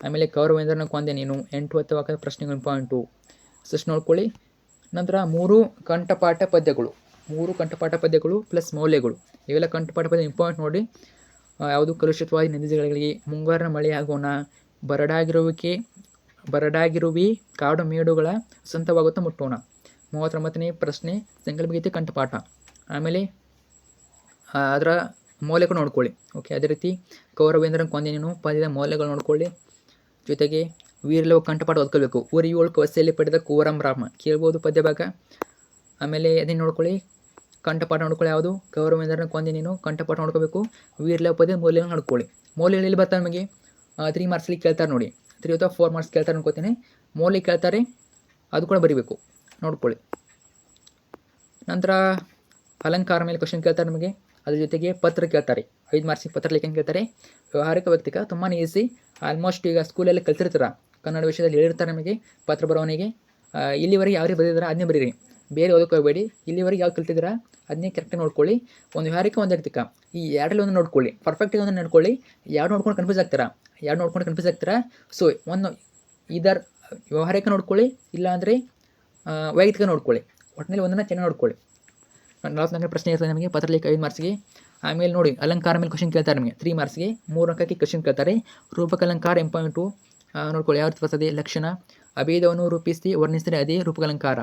[SPEAKER 1] ಆಮೇಲೆ ಕೌರವೇಂದ್ರನ ಕೊಂದೆ ನೀನು 8, 10 ಪ್ರಶ್ನೆಗಳು ಇಂಪಾರ್ಟೆಂಟು. ಸೊ ನೋಡ್ಕೊಳ್ಳಿ. ನಂತರ 3 ಕಂಠಪಾಠ ಪದ್ಯಗಳು, 3 ಕಂಠಪಾಠ ಪದ್ಯಗಳು ಪ್ಲಸ್ ಮೌಲ್ಯಗಳು, ಇವೆಲ್ಲ ಕಂಠಪಾಠ ಪದ್ಯ ಇಂಪಾರ್ಟೆಂಟ್ ನೋಡಿ. ಯಾವುದು ಕಲುಷಿತವಾದ ನದಿಗಳಿಗೆ, ಮುಂಗಾರಿನ ಮಳೆ ಆಗೋಣ, ಬರಡಾಗಿರುವಿಕೆ ಬರಡಾಗಿರುವಿ ಕಾಡು ಮೇಡುಗಳ ಸಂತವಾಗುತ್ತಾ ಮುಟ್ಟೋಣ. 39ನೇ ಪ್ರಶ್ನೆ ಸಂಕಲ್ಪಗೀತೆ ಕಂಠಪಾಠ. ಆಮೇಲೆ ಅದರ ಮೌಲ್ಯಗಳು ನೋಡ್ಕೊಳ್ಳಿ. ಓಕೆ, ಅದೇ ರೀತಿ ಕೌರವೇಂದ್ರನ ಕೊಂದೆ ನೀನು ಪದ್ಯದ ಮೌಲ್ಯಗಳು ನೋಡ್ಕೊಳ್ಳಿ. ಜೊತೆಗೆ ವೀರಲವ ಕಂಠಪಾಠ ಓದ್ಕೊಳ್ಬೇಕು. ಊರಿಯೋಳು ಕವಸೆಯಲ್ಲಿ ಪಡೆದ ಕೋರಂ ರಾಮ ಕೇಳ್ಬೋದು ಪದ್ಯ ಭಾಗ. ಆಮೇಲೆ ಅದನ್ನು ನೋಡ್ಕೊಳ್ಳಿ. ಕಂಠಪಾಠ ನೋಡ್ಕೊಳ್ಳಿ. ಯಾವುದು? ಕೌರವೇಂದ್ರನ ಕೊಂದೆ ನೀನು ಕಂಠಪಾಠ ನೋಡ್ಕೋಬೇಕು. ವೀರಲವ ಪದ್ಯ ಮೌಲ್ಯ ನೋಡ್ಕೊಳ್ಳಿ. ಮೌಲ್ಯಗಳು ಎಲ್ಲಿ ಬರ್ತಾರೆ ನಮಗೆ? 3 ಮಾರ್ಕ್ಸ್ಲಿ ಕೇಳ್ತಾರೆ ನೋಡಿ. 3 ಅಥವಾ 4 ಮಾರ್ಕ್ಸ್ ಕೇಳ್ತಾರೆ ಅನ್ಕೋತೀನಿ. ಮೌಲ್ಯ ಕೇಳ್ತಾರೆ, ಅದು ಕೂಡ ಬರೀಬೇಕು, ನೋಡ್ಕೊಳ್ಳಿ. ನಂತರ ಅಲಂಕಾರ ಮೇಲೆ ಕ್ವಶನ್ ಕೇಳ್ತಾರೆ ನಮಗೆ. ಅದ್ರ ಜೊತೆಗೆ ಪತ್ರ ಕೇಳ್ತಾರೆ. 5 ಮಾರ್ಕ್ಸಿಗೆ ಪತ್ರ ಲೇಖನ ಕೇಳ್ತಾರೆ. ವ್ಯವಹಾರಿಕ ವ್ಯಕ್ತಿಕ ತುಂಬಾ ಈಸಿ. ಆಲ್ಮೋಸ್ಟ್ ಈಗ ಸ್ಕೂಲಲ್ಲಿ ಕಲ್ತಿರ್ತೀರ, ಕನ್ನಡ ವಿಷಯದಲ್ಲಿ ಹೇಳಿರ್ತಾರೆ ನಮಗೆ ಪತ್ರ ಬರೋವನಿಗೆ. ಇಲ್ಲಿವರೆಗೆ ಯಾವ್ದು ಬರೆದಿದ್ದೀರಾ ಅದನ್ನೇ ಬರೀರಿ, ಬೇರೆ ಓದಕ್ಕೆ ಹೋಗಬೇಡಿ. ಇಲ್ಲಿವರೆಗೆ ಯಾವ್ದು ಕಲ್ತಿದ್ದೀರಾ ಅದನ್ನೇ ಕರೆಕ್ಟಾಗಿ ನೋಡ್ಕೊಳ್ಳಿ. ಒಂದು ವ್ಯವಹಾರಿಕ, ಒಂದು ವ್ಯಕ್ತಿಕ, ಈ ಎರಡರಲ್ಲಿ ಒಂದು ನೋಡ್ಕೊಳ್ಳಿ. ಪರ್ಫೆಕ್ಟಾಗಿ ಒಂದು ನೋಡ್ಕೊಳ್ಳಿ. ಎರಡು ನೋಡ್ಕೊಂಡು ಕನ್ಫ್ಯೂಸ್ ಆಗ್ತೀರಾ. ಸೊ ಒಂದು ಇದರ್ ವ್ಯವಹಾರಿಕ ನೋಡ್ಕೊಳ್ಳಿ, ಇಲ್ಲಾಂದರೆ ವೈಯಕ್ತಿಕ ನೋಡ್ಕೊಳ್ಳಿ. ಒಟ್ಟಿನಲ್ಲಿ ಒಂದನ್ನು ಚೆನ್ನಾಗಿ ನೋಡ್ಕೊಳ್ಳಿ. 44ನೇ ಪ್ರಶ್ನೆ ಇರ್ತದೆ ನಮಗೆ ಪತ್ರಲೇಖ 5 ಮಾರ್ಕ್ಸ್ಗೆ. ಆಮೇಲೆ ನೋಡಿ ಅಲಂಕಾರ ಮೇಲೆ ಕ್ವಶನ್ ಕೇಳ್ತಾರೆ ನಮಗೆ 3 ಮಾರ್ಕ್ಸ್ಗೆ. 3 ಅಂಕಕ್ಕೆ ಕ್ವಶನ್ ಕೇಳ್ತಾರೆ. ರೂಪಕಲಂಕಾರ ಇಂಪಾರ್ಟೆಂಟು ನೋಡ್ಕೊಳ್ಳಿ. ಯಾವ ರೀತಿ ಬರ್ತದೆ? ಲಕ್ಷಣ, ಅಭೇದವನ್ನು ರೂಪಿಸಿ ವರ್ಣಿಸಿದರೆ ಅದೇ ರೂಪಕಲಂಕಾರ.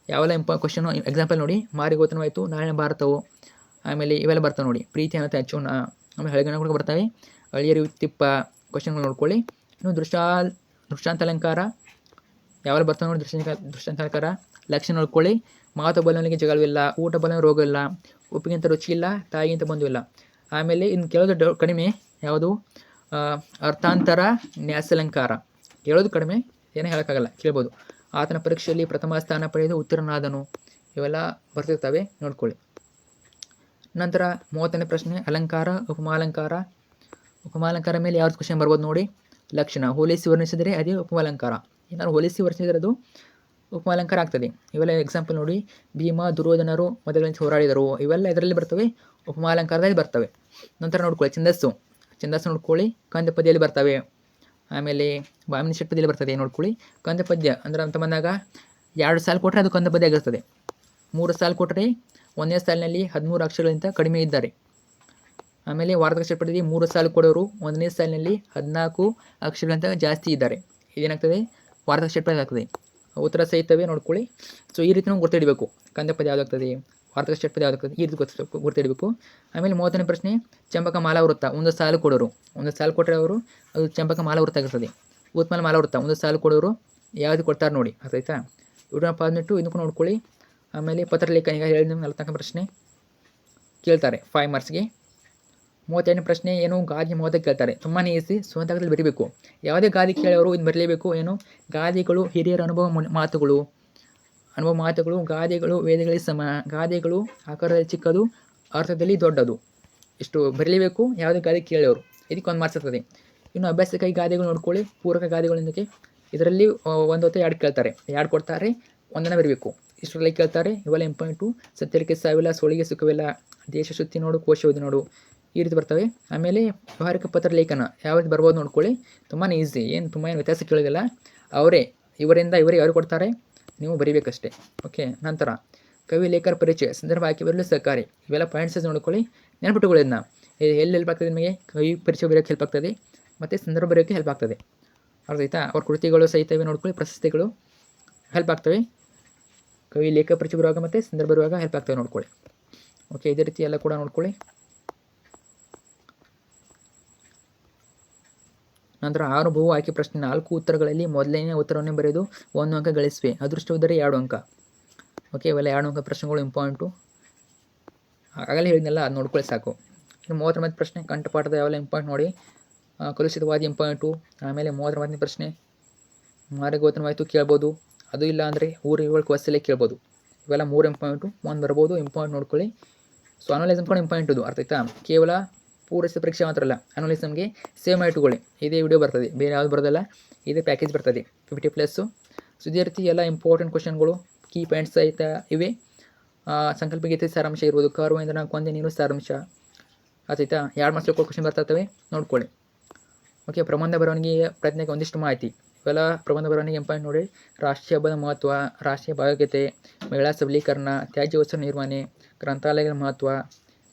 [SPEAKER 1] ಯಾವೆಲ್ಲ ಕ್ವಶನು ಎಕ್ಸಾಂಪಲ್ ನೋಡಿ. ಮಾರಿಗೋತನವಾಯಿತು, ನಾಳಿನ ಭಾರತವು, ಆಮೇಲೆ ಇವೆಲ್ಲ ಬರ್ತವೆ ನೋಡಿ. ಪ್ರೀತಿ ಅನ್ನತ್ತೆ ಅಚ್ಚೋಣ, ಆಮೇಲೆ ಹಳೆಗಣ ಬರ್ತವೆ. ಅಳಿಯರಿ ತಿಪ್ಪ ಕ್ವಶನ್ಗಳು ನೋಡ್ಕೊಳ್ಳಿ. ಇನ್ನು ದೃಷ್ಟಾಂತ ಅಲಂಕಾರ ಯಾವೆಲ್ಲ ಬರ್ತವೆ ನೋಡಿ. ದೃಷ್ಟಾಂತ ಅಲಂಕಾರ ಲಕ್ಷಣ ನೋಡ್ಕೊಳ್ಳಿ. ಮಾತು ಬಲವನಿಗೆ ಜಗಳವಿಲ್ಲ, ಊಟ ಬಲವನ ರೋಗ ಇಲ್ಲ, ಉಪ್ಪಿಗಿಂತ ರುಚಿ ಇಲ್ಲ, ತಾಯಿಗಿಂತ ಬಂಧು ಇಲ್ಲ. ಆಮೇಲೆ ಇನ್ನು ಕೇಳೋದು ಕಡಿಮೆ ಯಾವುದು? ಅರ್ಥಾಂತರ ನ್ಯಾಸಾಲಂಕಾರ. ಕೇಳೋದು ಕಡಿಮೆ, ಏನೂ ಹೇಳೋಕ್ಕಾಗಲ್ಲ, ಕೇಳ್ಬೋದು. ಆತನ ಪರೀಕ್ಷೆಯಲ್ಲಿ ಪ್ರಥಮ ಸ್ಥಾನ ಪಡೆದು ಉತ್ತೀರ್ಣನಾದನು. ಇವೆಲ್ಲ ಬರ್ತಿರ್ತವೆ, ನೋಡ್ಕೊಳ್ಳಿ. ನಂತರ 30ನೇ ಪ್ರಶ್ನೆ ಅಲಂಕಾರ, ಉಪಮಾಲಂಕಾರ. ಉಪಮಾಲಂಕಾರ ಮೇಲೆ ಯಾವ್ದು ಕ್ವಶನ್ ಬರ್ಬೋದು ನೋಡಿ. ಲಕ್ಷಣ, ಹೋಲಿಸಿ ವರ್ಣಿಸಿದರೆ ಅದೇ ಉಪಮಾಲಂಕಾರ. ಏನಾದ್ರು ಹೋಲಿಸಿ ವರ್ಣಿಸಿದರೆ ಅದು ಉಪಮಾಲಂಕಾರ ಆಗ್ತದೆ. ಇವೆಲ್ಲ ಎಕ್ಸಾಂಪಲ್ ನೋಡಿ. ಭೀಮ, ದುರ್ಯೋಧನರು ಮೊದಲಿನಿಂದ ಹೋರಾಡಿದರು, ಇವೆಲ್ಲ ಇದರಲ್ಲಿ ಬರ್ತವೆ, ಉಪಮಾಲಂಕಾರದಲ್ಲಿ ಬರ್ತವೆ. ನಂತರ ನೋಡ್ಕೊಳ್ಳಿ ಛಂದಸ್ಸು ನೋಡ್ಕೊಳ್ಳಿ. ಕಂದ ಪದ್ಯದಲ್ಲಿ ಬರ್ತವೆ. ಆಮೇಲೆ ಬಾಮಿನಿ ಷಟ್ಪದಿಯಲ್ಲಿ ಬರ್ತದೆ, ನೋಡ್ಕೊಳ್ಳಿ. ಕಂದ ಪದ್ಯ ಅಂದರೆ ಅಂತ ಬಂದಾಗ 2 ಸಾಲು ಕೊಟ್ಟರೆ ಅದು ಕಂದ ಪದ್ಯ ಆಗಿರ್ತದೆ. 3 ಸಾಲು ಕೊಟ್ಟರೆ 1ನೇ ಸಾಲಿನಲ್ಲಿ 13 ಅಕ್ಷರಗಳಿಂದ ಕಡಿಮೆ ಇದ್ದಾರೆ. ಆಮೇಲೆ ವಾರ್ಧಕ ಷಟ್ಪದಿ 3 ಸಾಲು ಕೊಡೋರು 1ನೇ ಸಾಲಿನಲ್ಲಿ 14 ಅಕ್ಷರಗಳಿಂದ ಜಾಸ್ತಿ ಇದ್ದಾರೆ. ಇದೇನಾಗ್ತದೆ? ವಾರ್ಧಕ ಷಟ್ಪದಿ ಆಗ್ತದೆ. ಉತ್ತರ ಸಹಿತವೇ ನೋಡ್ಕೊಳ್ಳಿ. ಸೊ ಈ ರೀತಿ ನಾವು ಗುರ್ತಿಡಬೇಕು. ಕಂದ ಪದ್ಯ ಯಾವುದಾಗ್ತದೆ, ವಾರ್ಧಕ ಷಟ್ಪದಿ ಯಾವುದಾಗ್ತದೆ, ಈ ರೀತಿ ಗುರ್ತಿಡಬೇಕು. ಆಮೇಲೆ 30ನೇ ಪ್ರಶ್ನೆ ಚಂಪಕ ಮಾಲಾವೃತ್ತ. 1 ಸಾಲು ಕೊಡೋರು, 1 ಸಾಲು ಕೊಟ್ಟರೆ ಅವರು ಅದು ಚಂಪಕ ಮಾಲಾವೃತ್ತ ಆಗಿರ್ತದೆ. ಉತ್ಮಲ ಮಾಲಾವೃತ್ತ 1 ಸಾಲು ಕೊಡೋರು ಯಾವುದು ಕೊಡ್ತಾರೆ ನೋಡಿ, ಆಯ್ತಾ? ಇವ್ರನ್ನ ಪಾದ್ಬಿಟ್ಟು ಇದಕ್ಕೂ ನೋಡ್ಕೊಳ್ಳಿ. ಆಮೇಲೆ ಪತ್ರಲೇಖನ ಈಗ ಹೇಳಿದ 44ನೇ ಪ್ರಶ್ನೆ ಕೇಳ್ತಾರೆ 5 ಮಾರ್ಕ್ಸ್ಗೆ. 32ನೇ ಪ್ರಶ್ನೆ ಏನು? ಗಾದಿ ಮಹತ್ವ ಕೇಳ್ತಾರೆ. ತುಂಬಾ ಈಸಿ, ಸ್ವಂತದಲ್ಲಿ ಬರೀಬೇಕು. ಯಾವುದೇ ಗಾದಿ ಕೇಳೋರು ಇದು ಬರಲೇಬೇಕು. ಏನು? ಗಾದಿಗಳು ಹಿರಿಯರ ಅನುಭವ ಮಾತುಗಳು. ಗಾದೆಗಳು ವೇದಗಳಿಗೆ ಸಮ. ಗಾದೆಗಳು ಆಕಾರದಲ್ಲಿ ಚಿಕ್ಕದು, ಅರ್ಥದಲ್ಲಿ ದೊಡ್ಡದು. ಇಷ್ಟು ಬರಲೇಬೇಕು ಯಾವುದೇ ಗಾದೆ ಕೇಳೋರು. ಇದಕ್ಕೆ 1 ಮಾರ್ಕ್ಸ್ ಇರ್ತದೆ. ಇನ್ನು ಅಭ್ಯಾಸಕ್ಕಾಗಿ ಗಾದೆಗಳು ನೋಡ್ಕೊಳ್ಳಿ. ಪೂರಕ ಗಾದೆಗಳಿಂದಕ್ಕೆ ಇದರಲ್ಲಿ 1 ಅಥವಾ 2 ಕೇಳ್ತಾರೆ. 2 ಕೊಡ್ತಾರೆ, 1 ಬರಬೇಕು. ಇಷ್ಟರಲ್ಲಿ ಕೇಳ್ತಾರೆ. ಇವೆಲ್ಲ ಇಂಪಾರ್ಟೆಂಟು. ಸತ್ಯಲಿಕೆ ಸಾವಿಲ್ಲ, ಸೋಳಿಗೆ ಸುಖವಿಲ್ಲ, ದೇಶ ಸುತ್ತಿ ನೋಡು, ಕೋಶ ಓದಿ ನೋಡು, ಈ ರೀತಿ ಬರ್ತವೆ. ಆಮೇಲೆ ವ್ಯವಹಾರಿಕ ಪತ್ರ ಲೇಖನ ಯಾವ ರೀತಿ ಬರ್ಬೋದು ನೋಡ್ಕೊಳ್ಳಿ. ತುಂಬಾ ಈಸಿ, ತುಂಬ ಏನು ವ್ಯತ್ಯಾಸ ಕೇಳೋದಿಲ್ಲ. ಇವರಿಂದ ಇವರಿಗೆ ಯಾರು ಕೊಡ್ತಾರೆ, ನೀವು ಬರೀಬೇಕಷ್ಟೇ. ಓಕೆ. ನಂತರ ಕವಿ ಲೇಖರ ಪರಿಚಯ, ಸಂದರ್ಭ ಆಯ್ಕೆ ಬರಲು ಸಹಕಾರಿ. ಇವೆಲ್ಲ ಪಾಯಿಂಟ್ಸ್ ನೋಡ್ಕೊಳ್ಳಿ, ನೆನಪಿಟ್ಟುಕೊಳ್ಳಿ. ಇದನ್ನ ಎಲ್ಲಿ ಹೆಲ್ಪ್ ಆಗ್ತದೆ ನಿಮಗೆ? ಕವಿ ಪರಿಚಯ ಬರೆಯೋಕ್ಕೆ ಹೆಲ್ಪ್ ಆಗ್ತದೆ, ಮತ್ತು ಸಂದರ್ಭ ಬರೆಯೋಕ್ಕೆ ಹೆಲ್ಪ್ ಆಗ್ತದೆ. ಅರ್ಥ ಆಯ್ತಾ? ಅವ್ರ ಕೃತಿಗಳು ಸಹಿತವೇ ನೋಡ್ಕೊಳ್ಳಿ. ಪ್ರಶಸ್ತಿಗಳು ಹೆಲ್ಪ್ ಆಗ್ತವೆ. ಕವಿ ಲೇಖಕ ಪರಿಚಯ ಬರುವಾಗ ಮತ್ತು ಸಂದರ್ಭ ಬರುವಾಗ ಹೆಲ್ಪ್ ಆಗ್ತವೆ, ನೋಡ್ಕೊಳ್ಳಿ. ಓಕೆ, ಇದೇ ರೀತಿ ಎಲ್ಲ ಕೂಡ ನೋಡ್ಕೊಳ್ಳಿ. ನಂತರ 6 ಬಹು ಆಯ್ಕೆ ಪ್ರಶ್ನೆ 4 ಉತ್ತರಗಳಲ್ಲಿ ಮೊದಲನೇ ಉತ್ತರವನ್ನೇ ಬರೆದು 1 ಅಂಕ ಗಳಿಸುವೆ. ಅದೃಷ್ಟವಿದ್ದರೆ 2 ಅಂಕ. ಓಕೆ, ಇವೆಲ್ಲ 2 ಅಂಕ ಪ್ರಶ್ನೆಗಳು ಇಂಪಾರ್ಟೆಂಟು. ಆಗಲೇ ಹೇಳಿದ್ನಲ್ಲ, ಅದು ನೋಡ್ಕೊಳ್ಳಿ ಸಾಕು. ಇನ್ನು 39ನೇ ಪ್ರಶ್ನೆ ಕಂಠಪಾಠದ ಯಾವೆಲ್ಲ ಇಂಪಾರ್ಟೆಂಟ್ ನೋಡಿ. ಕಲುಷಿತವಾದಿ ಇಂಪಾರ್ಟೆಂಟು. ಆಮೇಲೆ 39ನೇ ಪ್ರಶ್ನೆ ಮಾರಿಗೋತನವಾಯಿತು ಕೇಳ್ಬೋದು. ಅದು ಇಲ್ಲ ಅಂದರೆ ಊರು ಕ್ವಸ್ಸಲ್ಲೇ ಕೇಳ್ಬೋದು. ಇವೆಲ್ಲ 3 ಇಂಪಾರ್ಟೆಂಟು. 1 ಬರ್ಬೋದು, ಇಂಪಾರ್ಟೆಂಟ್ ನೋಡ್ಕೊಳ್ಳಿ. ಸೊ ಅನಾಲಿಸಮ್ ಕೂಡ ಇಂಪಾರ್ಟೆಂಟ್ ಇದು, ಅರ್ಥ ಆಯ್ತಾ? ಕೇವಲ ಪೂರೈಸಿದ ಪರೀಕ್ಷೆ ಮಾತ್ರ ಅಲ್ಲ, ಅನಾಲಿಸಮ್ಗೆ ಸೇವ್ ಮಾಡಿ ಇಟ್ಕೊಳ್ಳಿ. ಇದೇ ವಿಡಿಯೋ ಬರ್ತದೆ, ಬೇರೆ ಯಾವುದು ಬರೋದಲ್ಲ, ಇದೇ ಪ್ಯಾಕೇಜ್ ಬರ್ತದೆ 50+. ಸೊ ಇದೇ ರೀತಿ ಎಲ್ಲ ಇಂಪಾರ್ಟೆಂಟ್ ಕ್ವಶನ್ಗಳು, ಕೀ ಪಾಯಿಂಟ್ಸ್ ಸಹಿತ ಇವೆ. ಸಂಕಲ್ಪ ಗೀತೆ ಸಾರಾಂಶ ಇರ್ಬೋದು, ಕೌರವೇಂದ್ರನ ಕೊಂದೆ ನೀನು ಸಾರಾಂಶ, ಆಯ್ತಾ? 2 ಮಾರ್ಕ್ಸ್ ಕ್ವಶನ್ ಬರ್ತಾವೆ, ನೋಡ್ಕೊಳ್ಳಿ. ಓಕೆ, ಪ್ರಬಂಧ ಬರವಣಿಗೆ ಪ್ರಯತ್ನಕ್ಕೆ ಒಂದಿಷ್ಟು ಮಾಹಿತಿ. ಇವೆಲ್ಲ ಪ್ರಬಂಧ ಬರವಣಿಗೆ ಇಂಪಾರ್ಟೆಂಟ್ ನೋಡಿ. ರಾಷ್ಟ್ರೀಯ ಹಬ್ಬದ ಮಹತ್ವ, ರಾಷ್ಟ್ರೀಯ ಭಾವೈಕ್ಯತೆ, ಮಹಿಳಾ ಸಬಲೀಕರಣ, ತ್ಯಾಜ್ಯ ವಸ್ತು ನಿರ್ವಹಣೆ, ಗ್ರಂಥಾಲಯಗಳ ಮಹತ್ವ,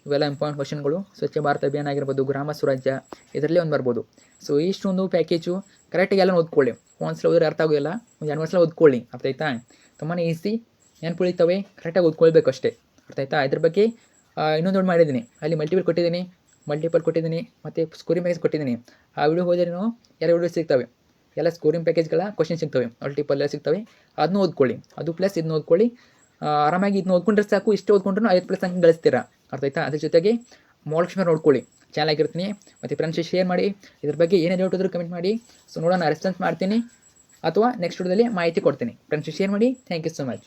[SPEAKER 1] ಇವೆಲ್ಲ ಇಂಪಾರ್ಟೆಂಟ್ ಕ್ವಶನ್ಗಳು. ಸ್ವಚ್ಛ ಭಾರತ ಅಭಿಯಾನ ಆಗಿರ್ಬೋದು, ಗ್ರಾಮ ಸ್ವರಾಜ್ಯ, ಇದರಲ್ಲೇ ಒಂದು ಬರ್ಬೋದು. ಸೊ ಇಷ್ಟೊಂದು ಪ್ಯಾಕೇಜು ಕರೆಕ್ಟಾಗಿ ಎಲ್ಲ ಓದ್ಕೊಳ್ಳಿ. ಒಂದ್ಸಲ ಓದಿದ್ರೆ ಅರ್ಥ ಆಗೋಲ್ಲ, ಒಂದು 2 ಸಲ ಓದ್ಕೊಳ್ಳಿ. ಅರ್ಥ ಆಯ್ತಾ? ತುಂಬಾ ಈಸಿ, ನೆನ್ಪುಳಿತವೆ, ಕರೆಕ್ಟಾಗಿ ಓದ್ಕೊಳ್ಬೇಕು ಅಷ್ಟೇ. ಅರ್ಥ ಆಯ್ತಾ? ಇದ್ರ ಬಗ್ಗೆ ಇನ್ನೊಂದು ನೋಡಿ ಮಾಡಿದ್ದೀನಿ, ಅಲ್ಲಿ ಮಲ್ಟಿಪಲ್ ಕೊಟ್ಟಿದ್ದೀನಿ ಮತ್ತು ಸ್ಕೋರಿಂಗ್ ಪ್ಯಾಕೇಜ್ ಕೊಟ್ಟಿದ್ದೀನಿ. ಆ ವಿಡಿಯೋ ಹೋದರೆ ನೀವು ಎಲ್ಲ ವಿಡಿಯೋ ಸಿಗ್ತವೆ, ಎಲ್ಲ ಸ್ಕೋರಿಂಗ್ ಪ್ಯಾಕೇಜ್ಗಳ ಕ್ವಶನ್ ಸಿಗ್ತವೆ, ಮಲ್ಟಿಪಲ್ ಎಲ್ಲ ಸಿಗ್ತವೆ. ಅದನ್ನು ಓದ್ಕೊಳ್ಳಿ, ಅದು ಪ್ಲಸ್ ಇದನ್ನ ಓದ್ಕೊಳ್ಳಿ. ಆರಾಮಾಗಿ ಇದನ್ನ ಓದ್ಕೊಂಡ್ರೆ ಸಾಕು. ಇಷ್ಟು ಓದ್ಕೊಂಡ್ರೂ 5+ ಅಂಕ ಗಳಿಸ್ತೀರಾ. ಅರ್ಥ ಆಯ್ತಾ? ಅದ್ರ ಜೊತೆಗೆ ಮಾರ್ಕ್ಸ್ ನೋಡ್ಕೊಳ್ಳಿ. ಚಾನಲ್ ಆಗಿರ್ತೀನಿ ಮತ್ತು ಫ್ರೆಂಡ್ಸ್ ಶೇರ್ ಮಾಡಿ. ಇದ್ರ ಬಗ್ಗೆ ಏನೇ ಡೌಟ್ ಇದ್ರೂ ಕಮೆಂಟ್ ಮಾಡಿ. ಸೊ ನೋಡೋಣ, ರೆಸ್ಪಾನ್ಸ್ ಮಾಡ್ತೀನಿ ಅಥವಾ ನೆಕ್ಸ್ಟ್ ವಿಡಿಯೋದಲ್ಲಿ ಮಾಹಿತಿ ಕೊಡ್ತೀನಿ. ಫ್ರೆಂಡ್ಸ್ ಶೇರ್ ಮಾಡಿ. Thank you so much.